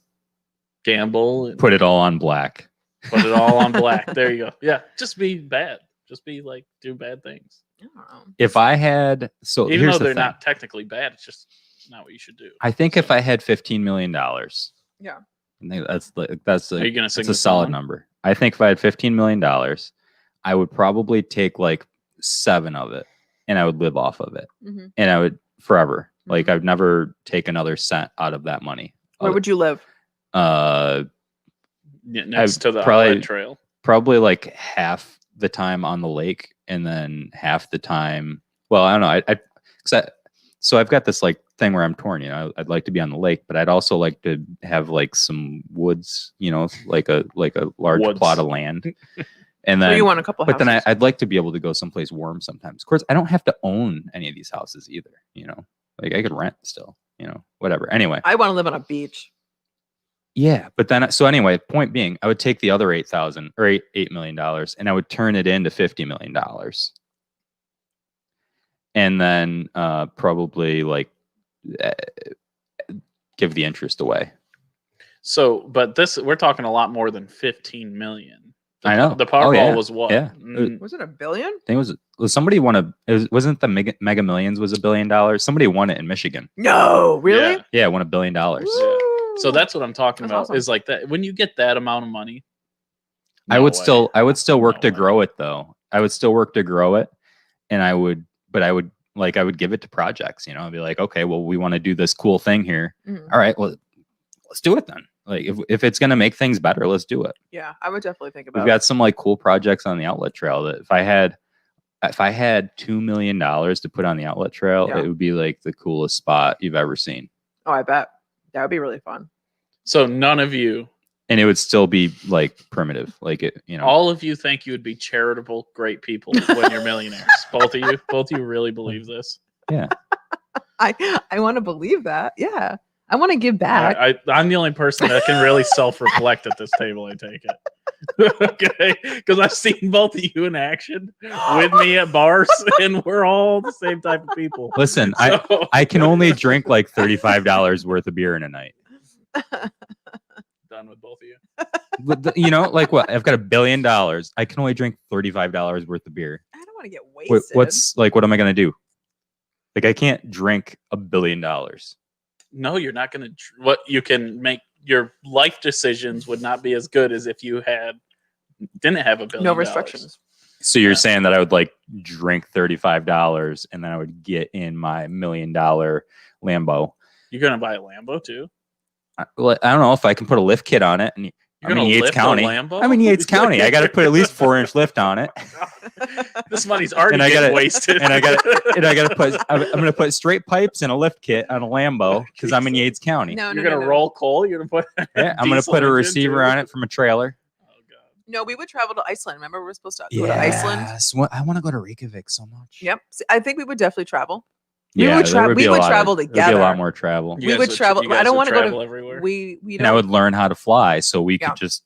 Gamble and Put it all on black. put it all on black. There you go. Yeah, just be bad. Just be like, do bad things. I don't know. If I had, so Even here's though the they're thing. not technically bad, it's just not what you should do. I think if I had $15 million, Yeah. I think that's Are you gonna sing it's a the solid song? number. I think if I had $15 million, I would probably take like 7 of it and I would live off of it. Mhm. And I would forever. Like Mhm. I would never take another cent out of that money. Where would you live? Yeah, next to the probably- outlet trail. Probably like half the time on the lake and then half the time. Well, I don't know. So I've got this like thing where I'm torn. I'd like to be on the lake, but I'd also like to have like some woods. Like a large Woods. plot of land. And So then, you want a couple but houses. then I'd like to be able to go someplace warm sometimes. Of course, I don't have to own any of these houses either. Like I could rent still. Whatever. Anyway. I want to live on a beach. Yeah, but then so anyway, point being, I would take the other $8 million, and I would turn it into $50 million, and then probably like give the interest away. So, but we're talking a lot more than 15 million. I know. The Powerball was what? Yeah. Was it $1 billion? I think it was somebody won wasn't the Mega Millions was $1 billion? Somebody won it in Michigan. No, really? Yeah, won $1 billion. Yeah. So that's what I'm talking That's about. awesome. Is like that when you get that amount of money. I would still work No to way. grow it though. I would still work to grow it, and I would give it to projects. I'd be like, okay, well, we want to do this cool thing here. Mhm. All right, well, let's do it then. Like if it's gonna make things better, let's do it. Yeah, I would definitely think about We've got some like cool projects on the outlet trail that if I had $2 million to put on the outlet trail, Yeah. it would be like the coolest spot you've ever seen. Oh, I bet. That would be really fun. So none of you, And it would still be like primitive, like it, all of you think you would be charitable, great people when you're millionaires. Both of you really believe this. Yeah. I want to believe that. Yeah. I want to give back. I'm the only person that can really self-reflect at this table. I take it, okay, because I've seen both of you in action with me at bars, and we're all the same type of people. Listen, So- I can only drink like $35 worth of beer in a night. done with both of you. But like what? I've got $1 billion. I can only drink $35 worth of beer. I don't want to get wasted. What am I gonna do? Like I can't drink $1 billion. No, you're not going to. What you can make your life decisions would not be as good as if you didn't have $1 billion. No restrictions. So you're Yeah. saying that I would like drink $35 and then I would get in my $1 million Lambo. You're going to buy a Lambo too. I don't know if I can put a lift kit on it. And You're I'm in going to Yates lift County. a Lambo. I'm in Yates County. I got to put at least 4-inch lift on it. This money's already And I getting gotta- wasted. And I got to put. I'm going to put straight pipes and a lift kit on a Lambo because I'm in Yates County. No, You're going to roll coal. You're going to put. Yeah, I'm going to diesel put a engine, receiver too? on it from a trailer. Oh god. No, we would travel to Iceland. Remember, we were supposed to go to Iceland. I want to go to Reykjavik so much. Yep. I think we would definitely travel. We Yeah, would there tra- would we be a would lot travel There'd be together. a lot more travel. You We guys would travel. you I guys don't would want to go travel to. everywhere. We don't. And I would learn how to fly so we Yeah. could just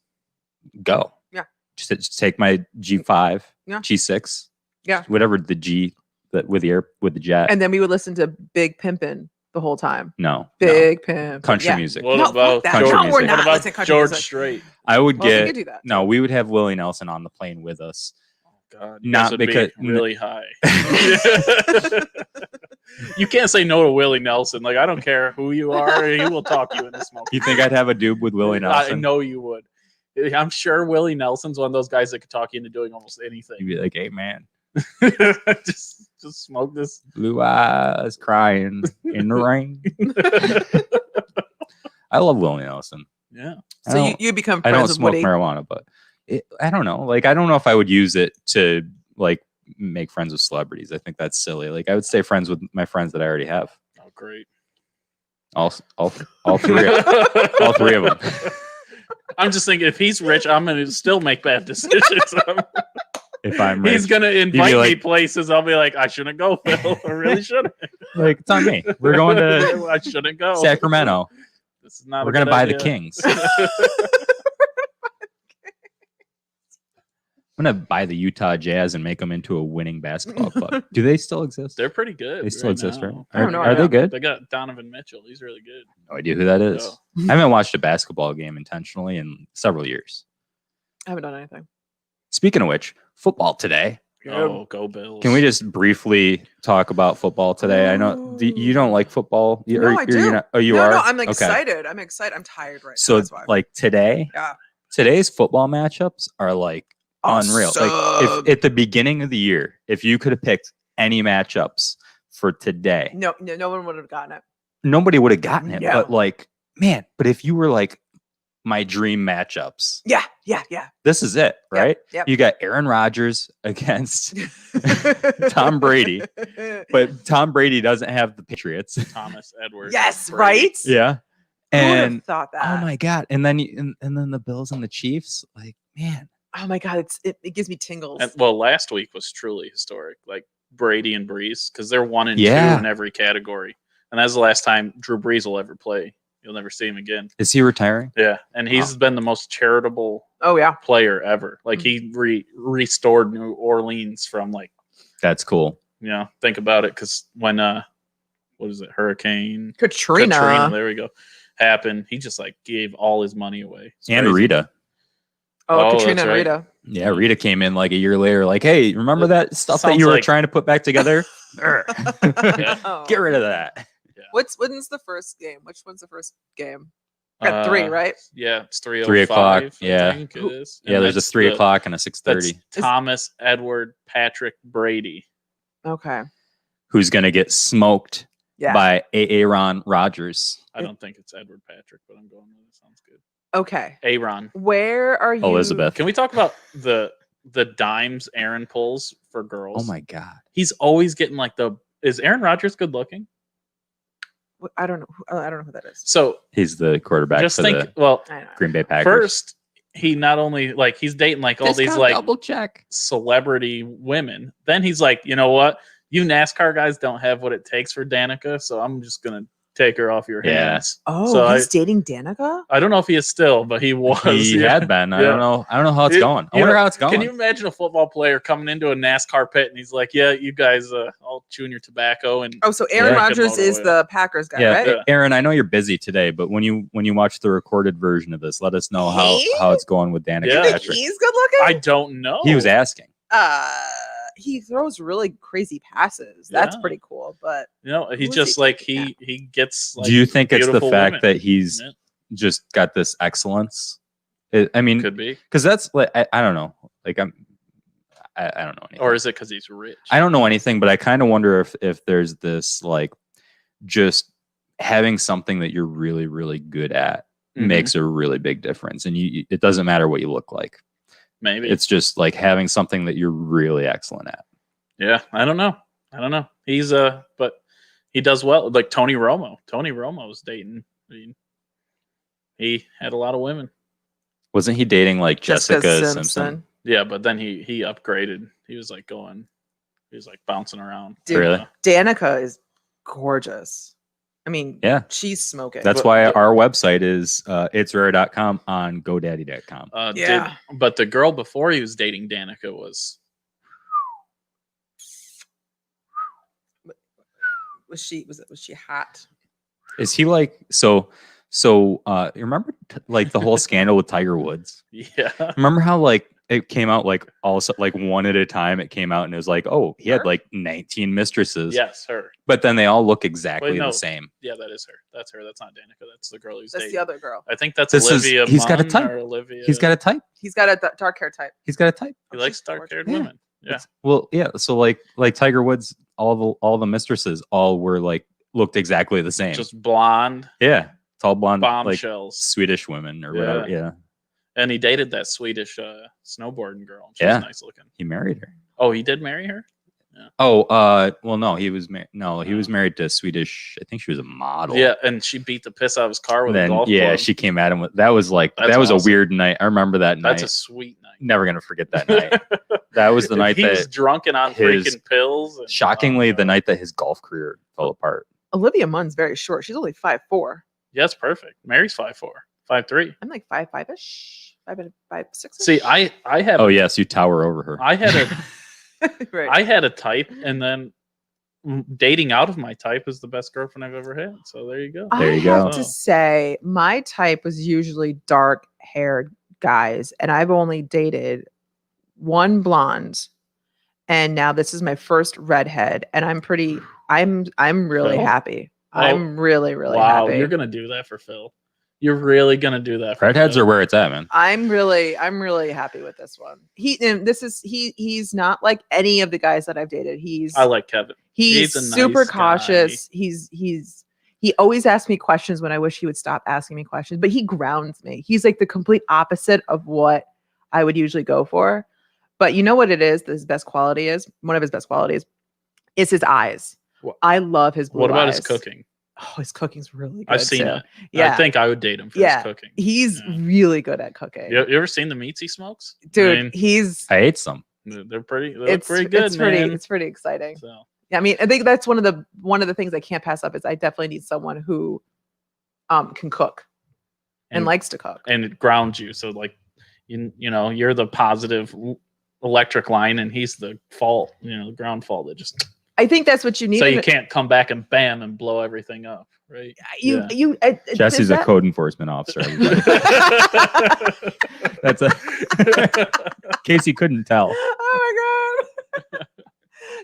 go. Yeah. Just take my G5, Yeah. G6, Yeah. whatever the G that with the jet. And then we would listen to Big Pimpin' the whole time. no, Big Pimp. country Yeah. music. What No, fuck about that. Country No, music. we're What not. What about Listen, country George music. Strait? I would Well, we get could do that. no. We would have Willie Nelson on the plane with us. God, Not not because because- really high. You can't say no to Willie Nelson. Like I don't care who you are, he will talk you into smoke. You think I'd have a dude with Willie I Nelson? know you would. I'm sure Willie Nelson's one of those guys that could talk you into doing almost You'd anything. be like, "Hey man, just smoke this. blue eyes crying in the rain." I love Willie Nelson. Yeah. I So don't- you become I friends don't with smoke Woody. marijuana, but I don't know. Like, I don't know if I would use it to like make friends with celebrities. I think that's silly. Like, I would stay friends with my friends that I already have. Oh, great. All three, all three of them. I'm just thinking, if he's rich, I'm gonna still make bad decisions. If I'm rich, He's gonna invite me like- places. I'll be like, I shouldn't go, Phil. I really shouldn't. like, it's on me. We're going to I shouldn't go. Sacramento. This is not. We're a gonna good buy idea. the Kings. I'm gonna buy the Utah Jazz and make them into a winning basketball club. Do they still exist? They're pretty good. They still exist, right? now. I don't know. Are they good? They got Donovan Mitchell. He's really good. No idea who that is. Oh. I haven't watched a basketball game intentionally in several years. I haven't done anything. Speaking of which, football today. Oh, go Bills. Can we just briefly talk about football today? I know you don't like football. No, I you're do. not, oh, you no, are? No, I'm Okay. excited. I'm excited. I'm tired right now. So, That's why. like today, Yeah. today's football matchups are like unreal. Like Awesome. if at the beginning of the year, if you could have picked any matchups for today, no one would have gotten it. nobody would have gotten it. No. But like, man, but if you were like my dream matchups. Yeah. This is it, right? Yep. You got Aaron Rodgers against Tom Brady, but Tom Brady doesn't have the Patriots. Thomas Edwards. Yes, Brady. right? Yeah. Who would have And thought that? oh my god. And then and then the Bills and the Chiefs, like, man. Oh my god, it gives me tingles. And, well, last week was truly historic. Like Brady and Breeze, because they're 1 and 2 Yeah. in every category. And that's the last time Drew Brees will ever play. You'll never see him again. Is he retiring? Yeah. And he's been the most charitable Oh yeah. player ever. Like he restored New Orleans from like, That's cool. think about it. Because when, what is it? Hurricane Katrina. there we go. Happened. He just like gave all his money away. It's And crazy. Rita. Oh, Oh, Katrina that's and right. Rita. Yeah, Rita came in like a year later, like, hey, remember that stuff that Sounds you were like- trying to put back together? Yeah. Oh. Get rid of that. When's the first game? Which one's the first game? Got 3, right? Yeah, it's 3:05. 3 o'clock, I yeah. think it is. Yeah, And there's a that's 3 the- o'clock and a That's 6:30. Thomas Edward Patrick Brady. Okay. Who's gonna get smoked Yeah. by Aaron Rodgers? I don't think it's Edward Patrick, but I'm going with it. Sounds good. Okay. Aaron. Where are you? Elizabeth. Can we talk about the dimes Aaron pulls for girls? Oh my god. He's always getting like is Aaron Rodgers good looking? I don't know. I don't know who that is. So He's the quarterback just for think, the well, I know. Green Bay Packers. first he not only like he's dating like all these like double check. celebrity women. Then he's like, you know what? You NASCAR guys don't have what it takes for Danica, so I'm just gonna take her off your Yeah. hands. Oh, So he's dating Danica? I don't know if he is still, but he was. He yeah. had been. I Yeah. don't know. I don't know how it's It- going. I you wonder know, how it's going. Can you imagine a football player coming into a NASCAR pit and he's like, "Yeah, you guys all chewing your tobacco and Oh, so Aaron Yeah. Rodgers Good is motorway. the Packers guy, Yeah, right? Yeah. Aaron, I know you're busy today, but when you watch the recorded version of this, let us know He? how it's going with Danica Yeah. You think Patrick. he's good looking? I don't know." He was asking. He throws really crazy passes. That's Yeah. pretty cool. But You know, he Who is just he like taking he gets. Like, Do you think it's the beautiful fact women. that he's Yeah, just got this excellence? I mean, could be, because that's like I don't know. Like I don't know anything. or is it because he's rich? I don't know anything, but I kind of wonder if there's this like just having something that you're really really good at Mhm. makes a really big difference, and it doesn't matter what you look like. Maybe. It's just like having something that you're really excellent at. Yeah, I don't know. He's but he does well. Like Tony Romo. Tony Romo's dating. I mean, he had a lot of women. Wasn't he dating like Jessica Simpson? Yeah, but then he upgraded. He was like bouncing around. Dude, Really? Danica is gorgeous. I mean, Yeah. she's smoking. That's But- why but- our website is itsrare.com on godaddy.com. Yeah. But the girl before he was dating Danica was was she hot? Is he like so you remember like the whole scandal with Tiger Woods? yeah. Remember how like it came out like also like one at a time it came out and it was like, oh, he had Her? like 19 mistresses. Yes, her. But then they all look exactly no. the same. Yeah, that is her. That's her. That's not Danica. That's the girl he's That's dating. the other girl. I think that's This is- Olivia. he's got a Munn type. or Olivia. He's got a type. He's got a dark hair type. He's got a type. He Oh, likes she's dark-haired gorgeous. women. Yeah. Well, yeah. So like Tiger Woods, all the mistresses all were like looked exactly the same. Just blonde yeah, tall blonde like bombshells. Swedish women or Yeah. whatever. Yeah, And he dated that Swedish snowboarding girl. She Yeah. was nice looking. he married her. Oh, he did marry her? Oh, well, no, he was he was married to a Swedish. I think she was a model. Yeah, and she beat the piss out of his car with a Then golf yeah, club. she came at him with that was like That's that was awesome. a weird night. I remember that That's night. a sweet night. Never gonna forget that night. That was the night he was that drunk and on his- freaking pills. And, shockingly oh, the God. night that his golf career fell apart. Olivia Munn's very short. She's only 5'4". Yeah, it's perfect. Mary's 5'4", 5'3". I'm like 5'5"ish, 5'6". See, I had Oh yes, you tower over her. I had a right. I had a type, and then dating out of my type is the best girlfriend I've ever had. So there you go. There you I go. have to say, my type was usually dark-haired guys, and I've only dated one blonde, and now this is my first redhead, and I'm really Phil? happy. Oh, I'm really wow, happy. you're gonna do that for Phil. You're really gonna do that. For Redheads Phil. are where it's at, man. I'm really happy with this one. He's not like any of the guys that I've dated. I like Kevin. He's He's a super nice guy. cautious. He's He always asks me questions when I wish he would stop asking me questions, but he grounds me. He's like the complete opposite of what I would usually go for. But you know what it is? His best quality is one of his best qualities is his eyes. What- I love his blue What about eyes. his cooking? Oh, his cooking's really good. I've seen too. it. Yeah. I think I would date him for Yeah. his cooking. He's Yeah. really good at cooking. You ever seen the meats he smokes? Dude, I mean, he's I ate some. they're pretty. They look it's pretty good, it's pretty man. it's pretty exciting. So, Yeah, I mean, I think that's one of the things I can't pass up is I definitely need someone who can cook and likes to cook. and it grounds you. So like, you know, you're the positive electric line, and he's the fault. You know, the ground fault that just. I think that's what you need. So you can't come back and bam and blow everthing up, right? Yeah. Jesse's a code enforcement officer. everybody. That's a in case you couldn't tell. Oh my god.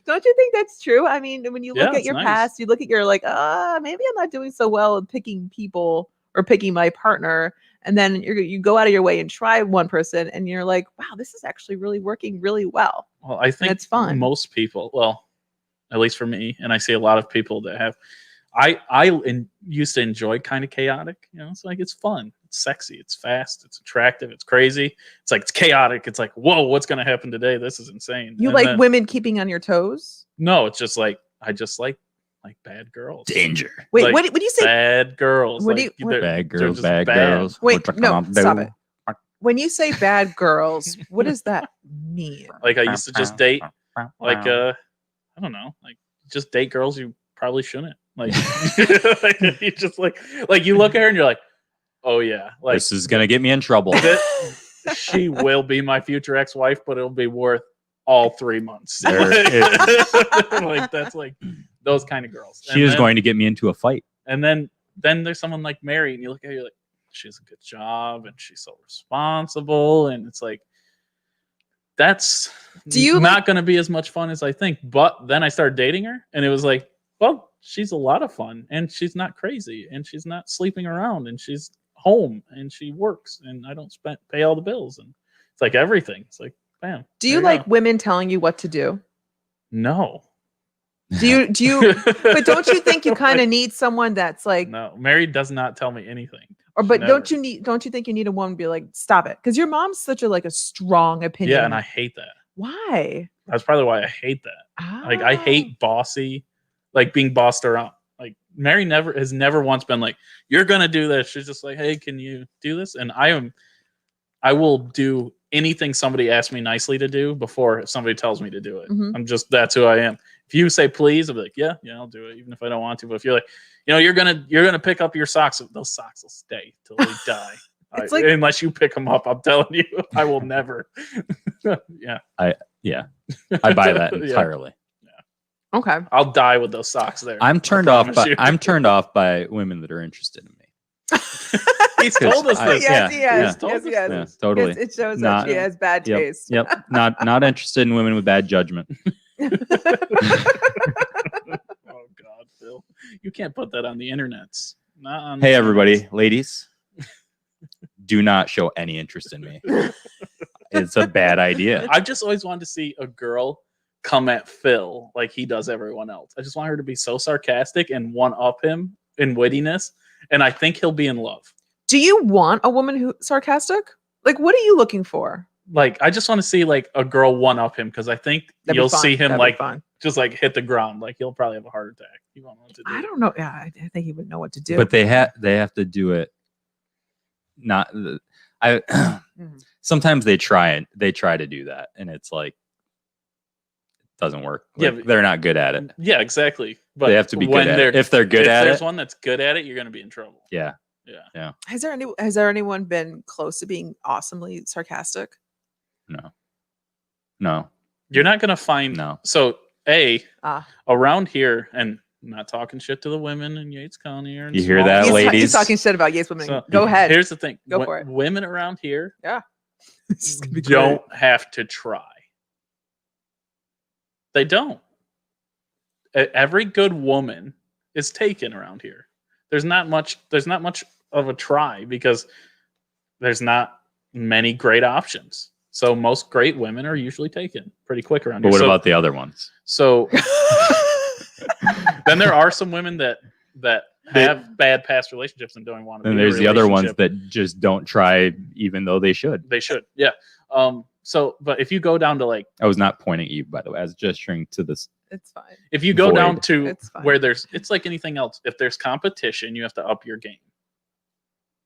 Don't you think that's true? I mean, when you look Yeah, at it's your nice. past, you look at your like, maybe I'm not doing so well with picking people or picking my partner. And then you go out of your way and try one person and you're like, wow, this is actually really working really well. Well, I think it's fun. most people, well, at least for me, and I see a lot of people that have. Used to enjoy kind of chaotic. You know, it's like it's fun, it's sexy, it's fast, it's attractive, it's crazy. It's like it's chaotic. It's like, whoa, what's gonna happen today? This is insane. You And like then- women keeping on your toes? No, it's just like I just like bad girls. Danger. Wait, Like, what do you say? Bad girls. What do like, you- what- they're- Bad they're girls, just bad bad. girls. Wait, What you no, gonna stop do? it. When you say bad girls, what does that mean? Like I used to just date, like I don't know, like just date girls you probably shouldn't. Like, like, you just like you look at her and you're like, oh yeah, like This is gonna get me in trouble. she will be my future ex-wife, but it'll be worth all 3 months. There Like that's like those kind of girls. She is going to get me into a fight. And then there's someone like Mary, and you look at her, you're like, she has a good job, and she's so responsible, and it's like that's not going to be as much fun as I think. But then I started dating her, and it was like, well, she's a lot of fun, and she's not crazy, and she's not sleeping around, and she's home, and she works, and I don't pay all the bills, and it's like everything. It's like, bam. Do you like women telling you what to do? No. Do you but don't you think you kind of need someone that's like No, Mary does not tell me anything. or but Never. don't you think you need a woman to be like, stop it? Because your mom's such a strong opinion. Yeah, and I hate that. Why? That's probably why I hate that. Like I Ah. hate bossy, like being bossed around. Like Mary has never once been like, you're gonna do this. She's just like, hey, can you do this? And I will do anything somebody asks me nicely to do before somebody tells me to do it. Mhm. That's who I am. If you say please, I'll be like, yeah, I'll do it, even if I don't want to. But if you're like, you're gonna pick up your socks, those socks will stay till they die. It's like- unless you pick them up, I'm telling you, I will never. Yeah. I buy that Yeah. entirely. Okay. I'll die with those socks there. I'm turned off promise by you. I'm turned off by women that are interested in me. He's told us I- this. Yes, he has. He's told Yes, us he has. Yeah, this. totally. It shows Not- that she has bad Yep. taste. Yep. Not interested in women with bad judgment. Oh God, Phil, you can't put that on the internets. Not on Hey the everybody, ladies. Do not show any interest in me. It's a bad idea. I've just always wanted to see a girl come at Phil like he does everyone else. I just want her to be so sarcastic and one up him in wittiness, and I think he'll be in love. Do you want a woman who's sarcastic? Like, what are you looking for? Like, I just want to see like a girl one up him because I think That'd be you'll fun. see him That'd be like fun. just like hit the ground. Like he'll probably have a heart attack. He won't know what to do. I don't know. Yeah, I think he would know what to do. But they have to do it. Not I. Mhm. Sometimes they try to do that, and it's like it doesn't work. Yeah, Like, they're not good at it. Yeah, exactly. But They have to be when good at it. If they're good if at there's it, one that's good at it, you're gonna be in trouble. yeah. Yeah. Has there anyone been close to being awesomely sarcastic? No. You're not gonna find No. So Ah. around here, and I'm not talking shit to the women in Yates County or in You hear small that, towns. ladies? He's talking shit about Yates women. So, Go ahead. Here's the thing. Go for it. Women around here This is gonna be don't have to try. They don't. Every good woman is taken around here. There's not much of a try because there's not many great options. So most great women are usually taken pretty quick around But here. what So- about the other ones? So then there are some women that have bad past relationships and don't want to. And be in a there's the other ones relationship. that just don't try, even though they should. They should, yeah. So, but if you go down to like, I was not pointing at you, by the way. I was gesturing to this. It's fine. if you go down Void. to It's fine. where it's like anything else. If there's competition, you have to up your game.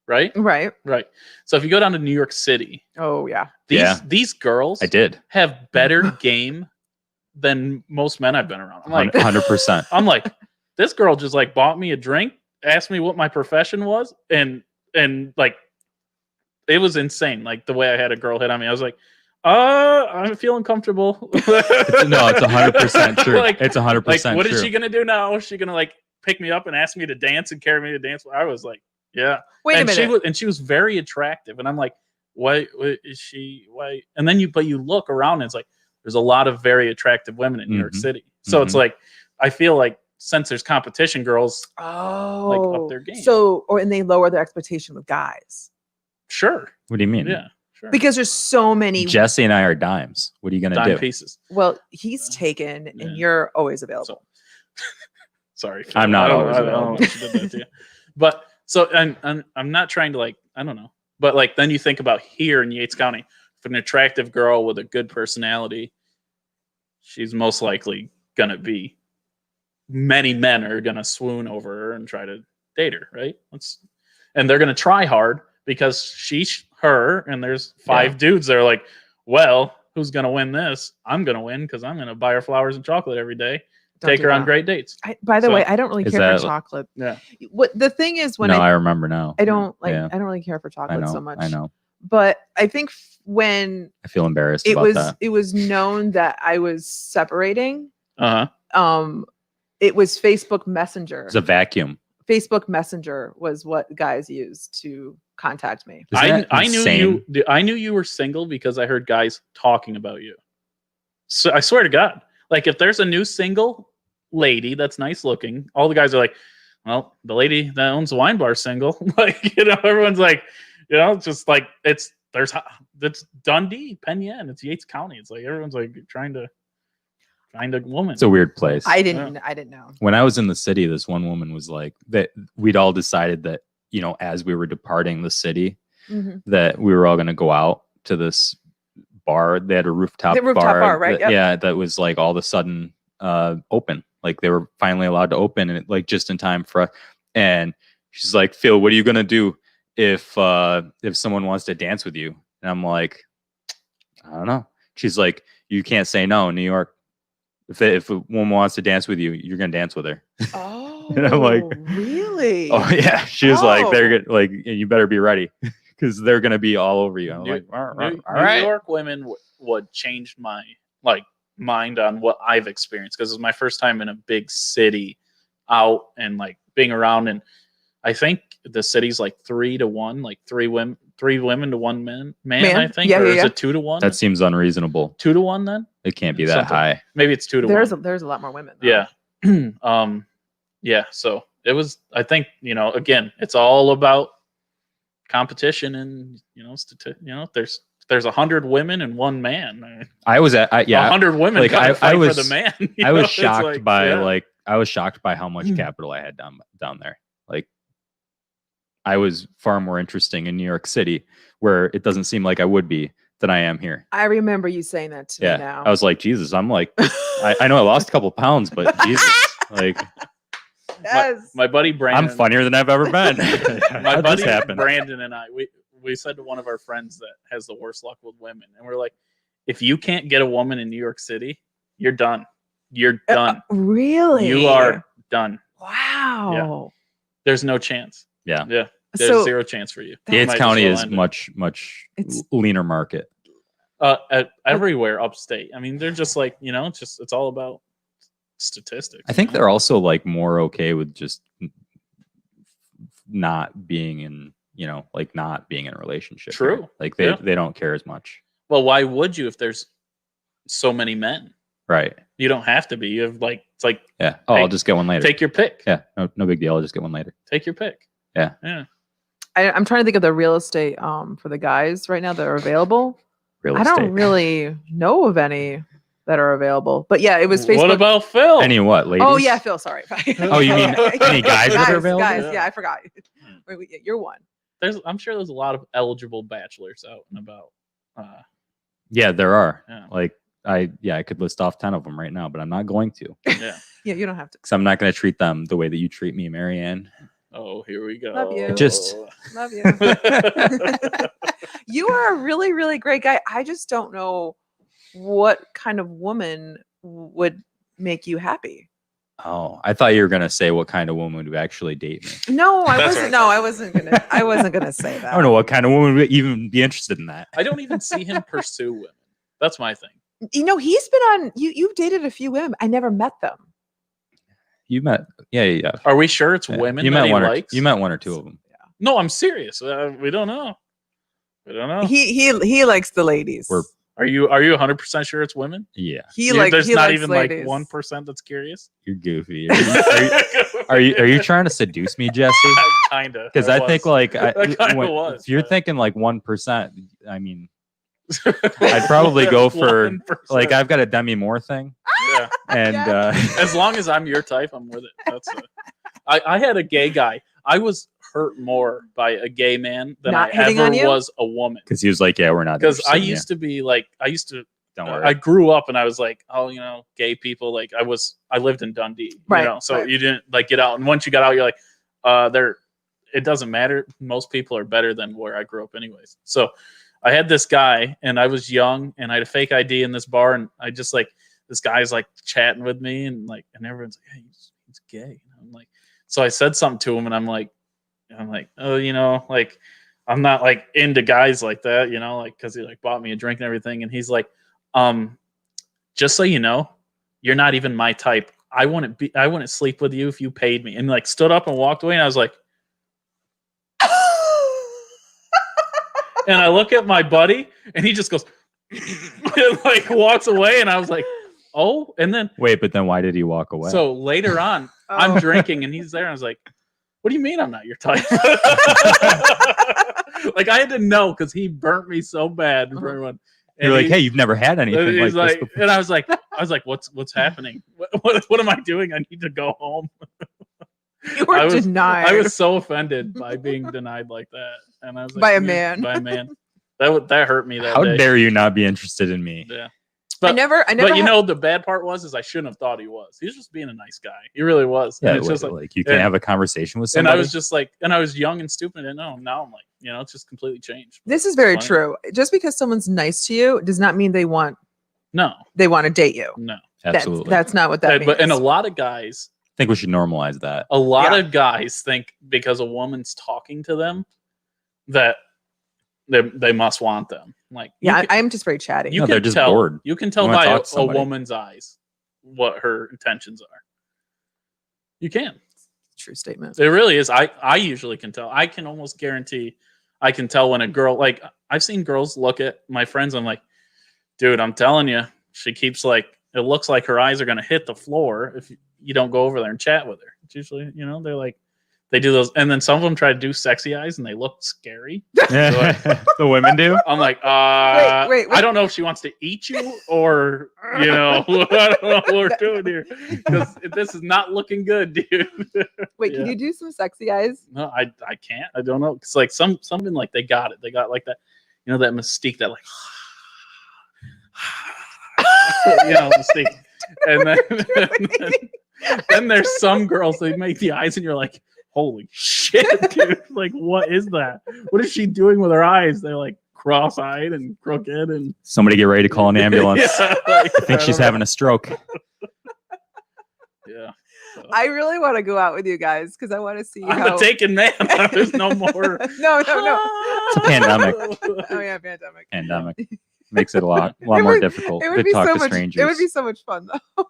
Right? Right. Right. So if you go down to New York City, Oh yeah. these girls I did. have better game than most men I've been around. I'm like, 100%. I'm like, this girl just like bought me a drink, asked me what my profession was, and like it was insane. Like the way I had a girl hit on me, I was like, I'm feeling comfortable. No, it's 100% true. Like, it's 100% like, what true. is she gonna do now? Is she gonna like pick me up and ask me to dance and carry me to dance? I was like, yeah. Wait a and minute. she was very attractive, and I'm like, why is she? Why? And then you look around, and it's like there's a lot of very attractive women in New York Mhm. City. So it's like I feel like since there's competition, girls Oh. their game. So and they lower their expectation with guys sure, What do you mean? yeah, sure. because there's so many. Jesse and I are dimes. What are you going to Dime do? pieces. Well, he's taken, Yeah. and you're always available. So, sorry, I'm not I don't- always I don't know available. if she did that to you. But so I'm not trying to like I don't know. But like then you think about here in Yates County, if an attractive girl with a good personality, she's most likely gonna be. Many men are gonna swoon over her and try to date her, right? And they're gonna try hard because she's her, and there's 5 dudes that are like, well, who's gonna win this? I'm gonna win because I'm gonna buy her flowers and chocolate every day, Don't take do her on that. great dates. By the So, way, I don't really is care that- for chocolate. Yeah. What the thing is when No, I I remember now. don't like Yeah. I don't really care for I chocolate know. so much. I know. But I think when I feel embarrassed it about was that. it was known that I was separating, Uh huh. it was Facebook Messenger. It's a vacuum. Facebook Messenger was what guys used to contact me. Isn't that I knew insane? I knew you were single because I heard guys talking about you. So I swear to God, like if there's a new single lady that's nice looking, all the guys are like, well, the lady that owns the wine bar is single. Like, everyone's like, it's just like it's Dundee, Penn Yan, it's Yates County. It's like everyone's like trying to find a woman. It's a weird place. I didn't know. When I was in the city, this one woman was like that. We'd all decided that, as we were departing the city, Mhm. that we were all going to go out to this bar. They had a rooftop bar, right? that- Yep. Yeah, that was like all of a sudden open. Like they were finally allowed to open, and it, like just in time for us. And she's like, "Phil, what are you going to do if someone wants to dance with you?" And I'm like, "I don't know." She's like, "You can't say no in New York. If a woman wants to dance with you, you're gonna dance with her." Oh, And I'm like, really? Oh yeah, she was like, Oh. "They're gonna, like, you better be ready because they're gonna be all over you." I'm New- like, all New right. York women would change my mind on what I've experienced because it was my first time in a big city out and like being around, and I think the city's like 3-1, like three women to one man, I think, Yeah, or yeah, is yeah. it 2-1? That seems unreasonable. 2-1 then? It can't be that Something. high. Maybe it's 2-1. There's a lot more women. Though. Yeah. Yeah. So it was, I think, again, it's all about competition and, there's 100 women and one man. I was at, 100 women like, gotta I fight was- for the man. I was It's shocked like, by yeah. I was shocked by how much capital I had down there. Like, I was far more interesting in New York City, where it doesn't seem like I would be, than I am here. I remember you saying that to Yeah, me now. I was like, Jesus. I'm like, I know I lost a couple pounds, but Jesus, like, Yes. My buddy Brandon. I'm funnier than I've ever been. My How'd buddy this happen? Brandon and I, we said to one of our friends that has the worst luck with women, and we're like, if you can't get a woman in New York City, you're done. You're done. Really? You are done. Wow. There's no chance. Yeah. Yeah. There's So- zero chance for you. Yates Might as County well is end it. much It's- leaner market. Everywhere upstate. I mean, they're just like, it's all about statistics. I think they're also like more okay with just not being in, not being in a relationship. True. here. Like Yeah. they don't care as much. Well, why would you if there's so many men? Right. You don't have to be. You have it's like Yeah. Oh, Hey, I'll just get one later. take your pick. Yeah. No big deal. I'll just get one later. Take your pick. Yeah. Yeah. I'm trying to think of the real estate for the guys right now that are available. Real I estate. don't really know of any that are available. But yeah, it was Facebook. What about Phil? Any what, ladies? Oh yeah, Phil. Sorry. Oh, you mean any guys that are available? Guys, Yeah. yeah, I forgot. You're one. I'm sure there's a lot of eligible bachelors out and about. Yeah, there are. Yeah. Like I could list off 10 of them right now, but I'm not going to. Yeah. Yeah, you don't have to. Because I'm not going to treat them the way that you treat me, Marianne. Oh, here we go. Love you. Just- Love you. You are a really, really great guy. I just don't know what kind of woman would make you happy. Oh, I thought you were going to say what kind of woman would actually date me. No, I That's wasn't. right. No, I wasn't gonna. I wasn't gonna say that. I don't know what kind of woman would even be interested in that. I don't even see him pursue women. That's my thing. You know, he's been on. You've dated a few women. I never met them. You met, yeah. Are we sure it's Yeah. women You that met he one likes? you met one or two of them. No, I'm serious. We don't know. We don't know. He likes the ladies. We're- Are you 100% sure it's women? Yeah, There's he not likes even ladies. like 1% that's curious. you're goofy. Are you trying to seduce me, Jesse? Kinda. Because I think like I kinda was, if you're but- thinking like 1%, I mean, I'd probably go for 1%. like I've got a Demi Moore thing, Yeah. and As long as I'm your type, I'm with it. I had a gay guy. I was hurt more by a gay man than Not I hitting ever on you? was a woman. because he was like, yeah, we're not. Because I interested in you. used to be like, don't worry. Don't worry. I grew up and I was like, oh, gay people. Like I lived in Dundee, Right, so right. you didn't like get out. And once you got out, you're like, it doesn't matter. Most people are better than where I grew up, anyways. So I had this guy, and I was young, and I had a fake ID in this bar, and I just like this guy's like chatting with me, and everyone's like, hey, he's gay. And I'm like, so I said something to him, and I'm like, oh, like I'm not like into guys like that, like because he like bought me a drink and everything, and he's like, just so you know, you're not even my type. I wouldn't sleep with you if you paid me, and like stood up and walked away, and I was like. And I look at my buddy, and he just goes, and like walks away, and I was like, "Oh!" And then, Wait, but then why did he walk away? so later on, Oh. I'm drinking, and he's there. And I was like, "What do you mean I'm not your type?" Like I had to know because he burnt me so bad for everyone. you're like, hey, you've never had anything like he's this like, before. and I was like, "What's happening? What am I doing? I need to go home." You were I was- denied. I was so offended by being denied like that, and I was like, By a "Yeah, man." by a man." That hurt me. That How day. dare you not be interested in me? Yeah. I never. But the bad part was I shouldn't have thought he was. He was just being a nice guy. He really was. Yeah, And it's just like you can and- have a conversation with and somebody. I was just like, and I was young and stupid, and now I'm like, it's just completely changed. This is very Funny. true. Just because someone's nice to you does not mean they want No, to date you. no. absolutely. That's not what that means. And a lot of guys, I think we should normalize that. of guys think because a woman's talking to them that they must want them. Like, yeah, you I'm just very chatty. You No, can they're just tell, bored. You can tell They wanna by talk to a somebody. woman's eyes what her intentions are. You can. True statement. It really is. I usually can tell. I can almost guarantee I can tell when a girl, like I've seen girls look at my friends. I'm like, dude, I'm telling you, she keeps like, it looks like her eyes are going to hit the floor if you don't go over there and chat with her. It's usually, they're like, they do those. And then some of them try to do sexy eyes and they look scary. The women do. I'm like, Wait. I don't know if she wants to eat you or, I don't know what we're doing here. Because this is not looking good, dude. Wait, Yeah. can you do some sexy eyes? No, I can't. I don't know. It's like something like they got it. They got like that, that mystique, that like, mystique. And then there's some girls, they make the eyes and you're like, holy shit, dude. Like, what is that? What is she doing with her eyes? They're like cross-eyed and crooked and Somebody get ready to call an ambulance. Yeah, like, I think she's having a stroke. Yeah. So, I really want to go out with you guys because I want to see I'm how. a taken man. There's no more. no. It's a pandemic. Oh yeah, pandemic. Pandemic makes it a lot It more would- difficult It to would be talk so to much. strangers. It would be so much fun though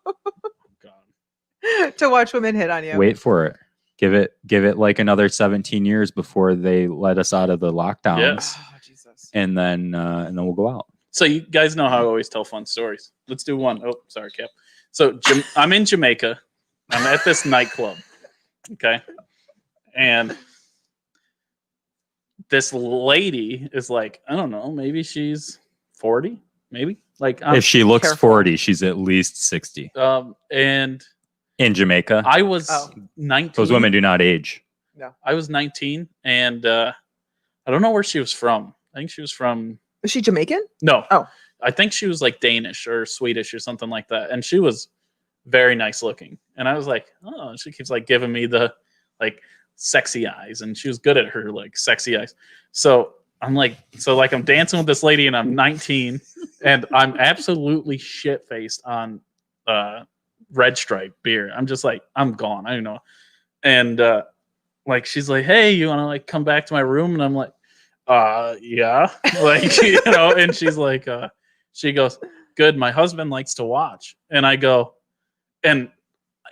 God. to watch women hit on you. Wait for it. Give it like another 17 years before they let us out of the lockdowns, Yes. Oh, Jesus. and then we'll go out. So you guys know how I always tell fun stories. Let's do one. Oh, sorry, Cap. So I'm in Jamaica. I'm at this nightclub. Okay. And this lady is like, I don't know, maybe she's 40, maybe. Like If she looks careful. 40, she's at least 60. and In Jamaica, I was Oh. 19. those women do not age. I was 19, and I don't know where she was from. I think she was from Is she Jamaican? no. Oh. I think she was like Danish or Swedish or something like that, and she was very nice looking. And I was like, oh, she keeps like giving me the like sexy eyes, and she was good at her like sexy eyes. So I'm like, I'm dancing with this lady, and I'm 19, and I'm absolutely shit faced on Red Stripe beer. I'm just like, I'm gone. I don't know. And like she's like, hey, you want to like come back to my room? And I'm like, yeah, like and she's like, she goes, good. My husband likes to watch, and I go, and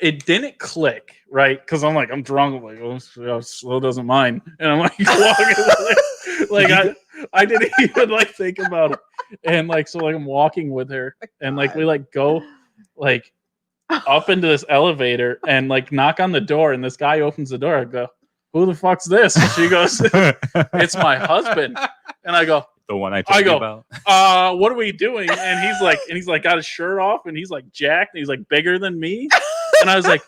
it didn't click right because I'm like, I'm drunk. I'm like, oh, Slow doesn't mind, and I'm like, walking like I didn't even like think about it, and like so like I'm walking with her, and like we like go like up into this elevator and like knock on the door, and this guy opens the door. I go, who the fuck's this? And she goes, it's my husband. And I go, The one I told you about. what are we doing? And he's like got his shirt off, and he's like jacked, and he's like bigger than me. And I was like,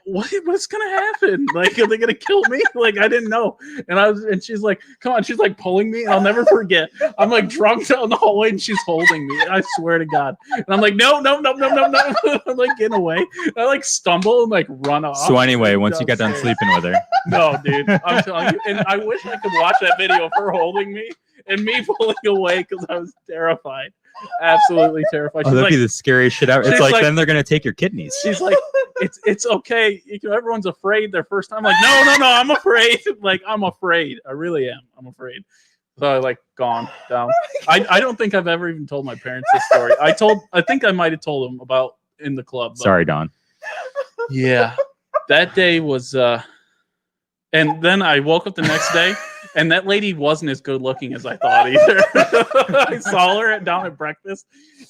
what's gonna happen? Like, are they gonna kill me? Like, I didn't know. And she's like, come on, she's like pulling me, and I'll never forget. I'm like drunk down the hallway, and she's holding me. I swear to God. And I'm like, no. I'm like getting away. And I like stumble and like run off. So anyway, once you got done downstairs. sleeping with her, No, dude, I'm telling you. And I wish I could watch that video of her holding me and me pulling away because I was terrified. Absolutely terrified. oh, She's that'd like, be the scariest shit ever. It's she's like, like- then they're gonna take your kidneys. she's like, it's okay. Everyone's afraid their first time. I'm like, no, I'm afraid. Like, I'm afraid. I really am. I'm afraid. So I like gone down. I don't think I've ever even told my parents this story. I think I might have told them about in the club. But Sorry, Don. yeah, that day was and then I woke up the next day, and that lady wasn't as good looking as I thought either. I saw her down at breakfast,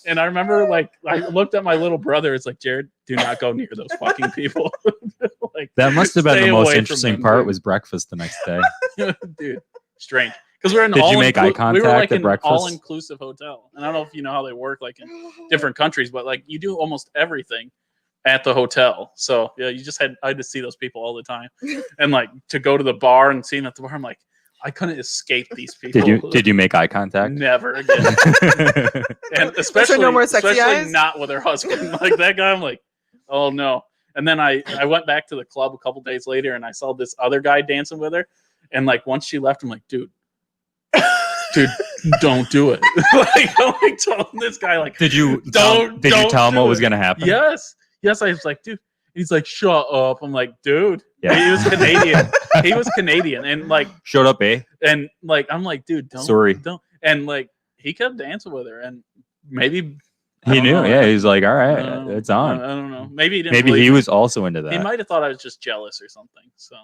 and I remember like I looked at my little brother. It's like, Jared, do not go near those fucking people. Like, That must have been stay the most away from interesting them, part dude. was breakfast the next day. Dude, strange. Because we're in Did you make eye we were contact like at an breakfast? all-inclusive hotel, and I don't know if you know how they work, like in different countries, but like you do almost everything at the hotel. So yeah, I had to see those people all the time, and like to go to the bar and see them at the bar. I'm like, I couldn't escape these people. Did you make eye contact? Never again. And especially no more sexy especially eyes? not with her husband. Like that guy, I'm like, oh no. And then I went back to the club a couple days later, and I saw this other guy dancing with her. And like once she left, I'm like, dude, don't do it. Like I'm like telling this guy, like, Did you Don't tell him do what was it. gonna happen? yes. I was like, dude. He's like, shut up. I'm like, dude. Yeah. He was Canadian. He was Canadian, and like, Showed up, eh? and like, I'm like, dude, don't. Sorry. Don't. And like, he kept dancing with her, and maybe I He don't knew. know. Yeah, he's like, all I right, don't know. it's on. I don't know. Maybe he didn't. Maybe believe he me. was also into that. He might have thought I was just jealous or something. So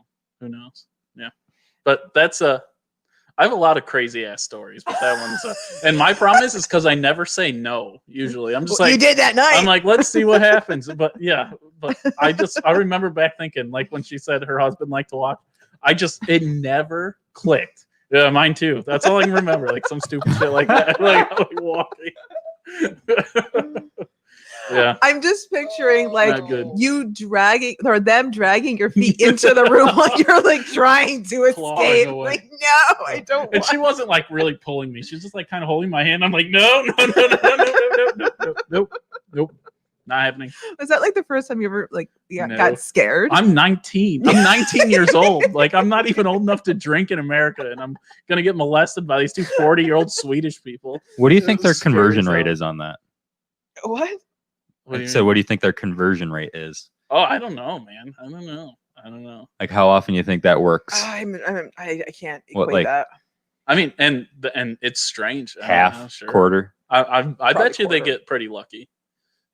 who knows? Yeah, but that's I have a lot of crazy ass stories, but that one's and my problem is because I never say no. Usually, I'm just Well, like you did that night. I'm like, let's see what happens. But yeah, but I remember back thinking like when she said her husband liked to watch, it never clicked. Yeah, mine too. That's all I can remember. Like some stupid shit like that. Like walking. Yeah. I'm just picturing like Not good. you dragging or them dragging your feet into the room while you're like trying to Clawing escape. away. Like, no, I don't And want. she wasn't like really pulling me. She was just like kind of holding my hand. I'm like, no, nope, not happening. Was that like the first time you ever like No. got scared? I'm 19. I'm 19 years old. Like I'm not even old enough to drink in America, and I'm gonna get molested by these two 40-year-old Swedish people. What do you It think was their scary conversion as rate hell. is on that? What? What do you So mean? what do you think their conversion rate is? Oh, I don't know, man. I don't know. Like how often you think that works? I can't What, equate like, that. I mean, and it's strange. I don't Half, know, sure. quarter? I bet you they quarter. get pretty lucky.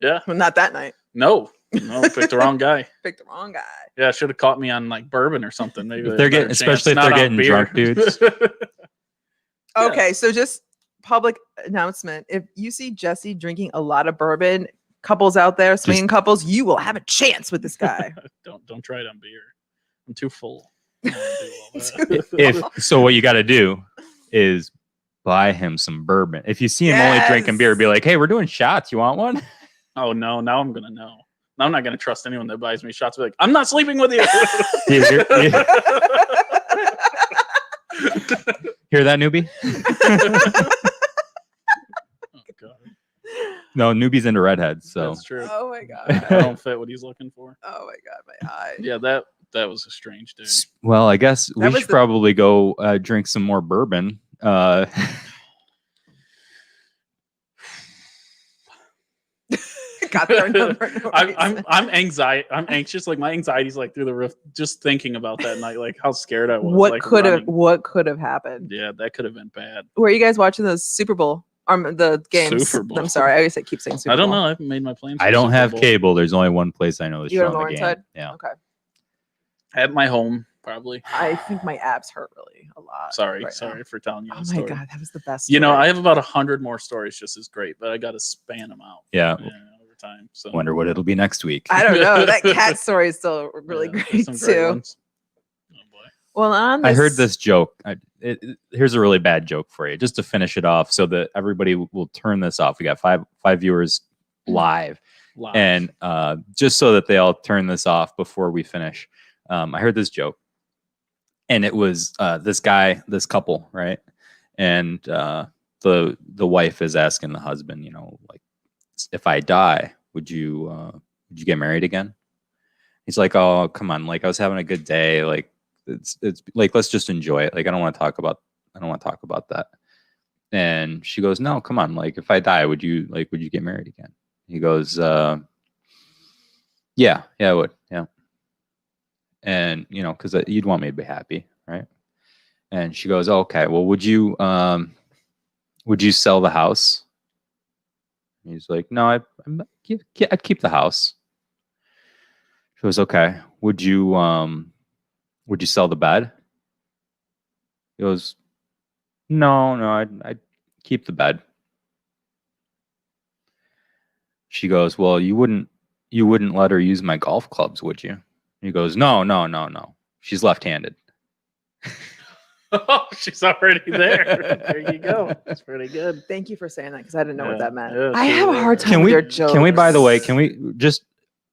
Yeah. Well, not that night. No, picked the wrong guy. Picked the wrong guy. Yeah, should have caught me on like bourbon or something. Maybe If they they're have a getting- better especially if chance. they're Not on getting beer. drunk dudes. Yeah. Okay, so just public announcement: if you see Jesse drinking a lot of bourbon, couples out there, swinging couples, you will have a chance with this guy. Don't try it on beer. I'm too full. I don't wanna do all that. So what you got to do is buy him some bourbon. If you see him only drinking beer, be like, hey, we're doing shots. You want one? Oh no, now I'm gonna know. Now I'm not gonna trust anyone that buys me shots. Be like, I'm not sleeping with you. Hear that, newbie? Oh god, No, newbie's into redheads. So that's true. Oh my god. I don't fit what he's looking for. Oh my god, my eye. Yeah, that was a strange day. well, I guess That we was should probably go drink some more bourbon. Got their number. I'm anxious. Like my anxiety's like through the roof just thinking about that night. Like how scared I was. What like, could have running. what could have happened? Yeah, that could have been bad. Were you guys watching the Super Bowl? The games. Super Bowl. I'm sorry, I always keep saying Super I don't Bowl. know. I haven't made my plans. I for don't Super have Bowl. cable. There's only one place I know that's You go to showing the game. Lawrenceside? Yeah. Okay. At my home, probably. I think my abs hurt really a lot. Sorry right now. for telling you. Oh the my story. god, that was the best. You know, story. I have about 100 more stories just as great, but I got to span them out. Yeah. Over time. So Wonder what it'll be next week. I don't know. That cat story is still really Yeah, there's great some too. ones. Oh boy. Well, on this, I heard this joke. Here's a really bad joke for you, just to finish it off, so that everybody will turn this off. We got five viewers live, Live. and just so that they all turn this off before we finish. I heard this joke, and it was this couple, right? And the wife is asking the husband, you know, like, if I die, would you get married again? He's like, oh, come on, like I was having a good day, like it's like let's just enjoy it. Like I don't want to talk about that. And she goes, no, come on, like if I die, would you get married again? He goes, yeah, I would, yeah. And you know, because you'd want me to be happy, right? And she goes, oh, okay, well, would you sell the house? And he's like, no, I'd keep the house. She goes, okay, would you sell the bed? He goes, no, I'd keep the bed. She goes, well, you wouldn't let her use my golf clubs, would you? He goes, no. She's left-handed. Oh, she's already there. There you go. That's pretty good. Thank you for saying that because I didn't know what Yeah, that meant. yeah, I have a hard time Can with we, your jokes. by the way, can we just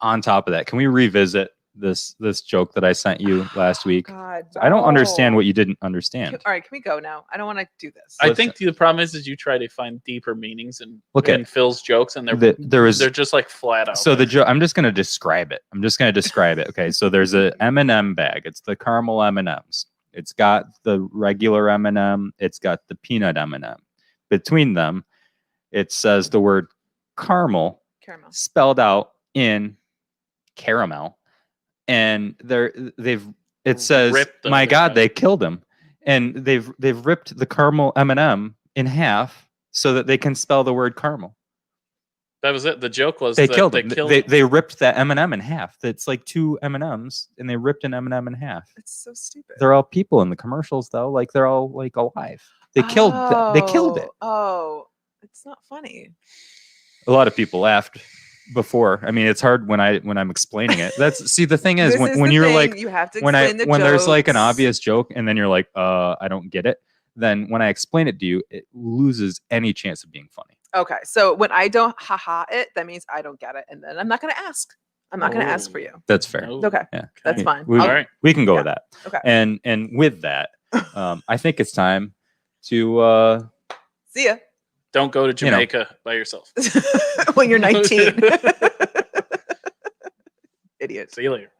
on top of that, can we revisit this joke that I sent you last week? God, I don't understand no. what you didn't understand. All right, can we go now? I don't want to do this. I think the problem is you try to find deeper meanings in Look at- Phil's jokes, and They're just like flat out. So the joke, I'm just going to describe it. Okay, so there's a M&M bag. It's the caramel M&Ms. It's got the regular M&M. It's got the peanut M&M. Between them, it says the word caramel Caramel. spelled out in caramel, and it says, ripped them "My in God, half. they killed him," and they've ripped the caramel M&M in half so that they can spell the word caramel. That was it. The joke was They that killed they him. killed him. They ripped that M&M in half. It's like two M&Ms, and they ripped an M&M in half. It's so stupid. They're all people in the commercials, though. Like they're all like alive. They killed it. Oh, it's not funny. A lot of people laughed before. I mean, it's hard when I'm explaining it. See, the thing is, This when the you're thing, like, you have to when explain there's like an jokes. obvious joke, and then you're like, I don't get it. Then when I explain it to you, it loses any chance of being funny. Okay, so when I don't haha it, that means I don't get it, and then I'm not going to ask. I'm not going to ask for you. That's fair. Oh, Okay, Yeah, that's fine. We, All right. we can go Yeah. with that. Okay. And with that, I think it's time to See ya Don't go to You know. Jamaica by yourself. when you're 19. Idiot. See you later.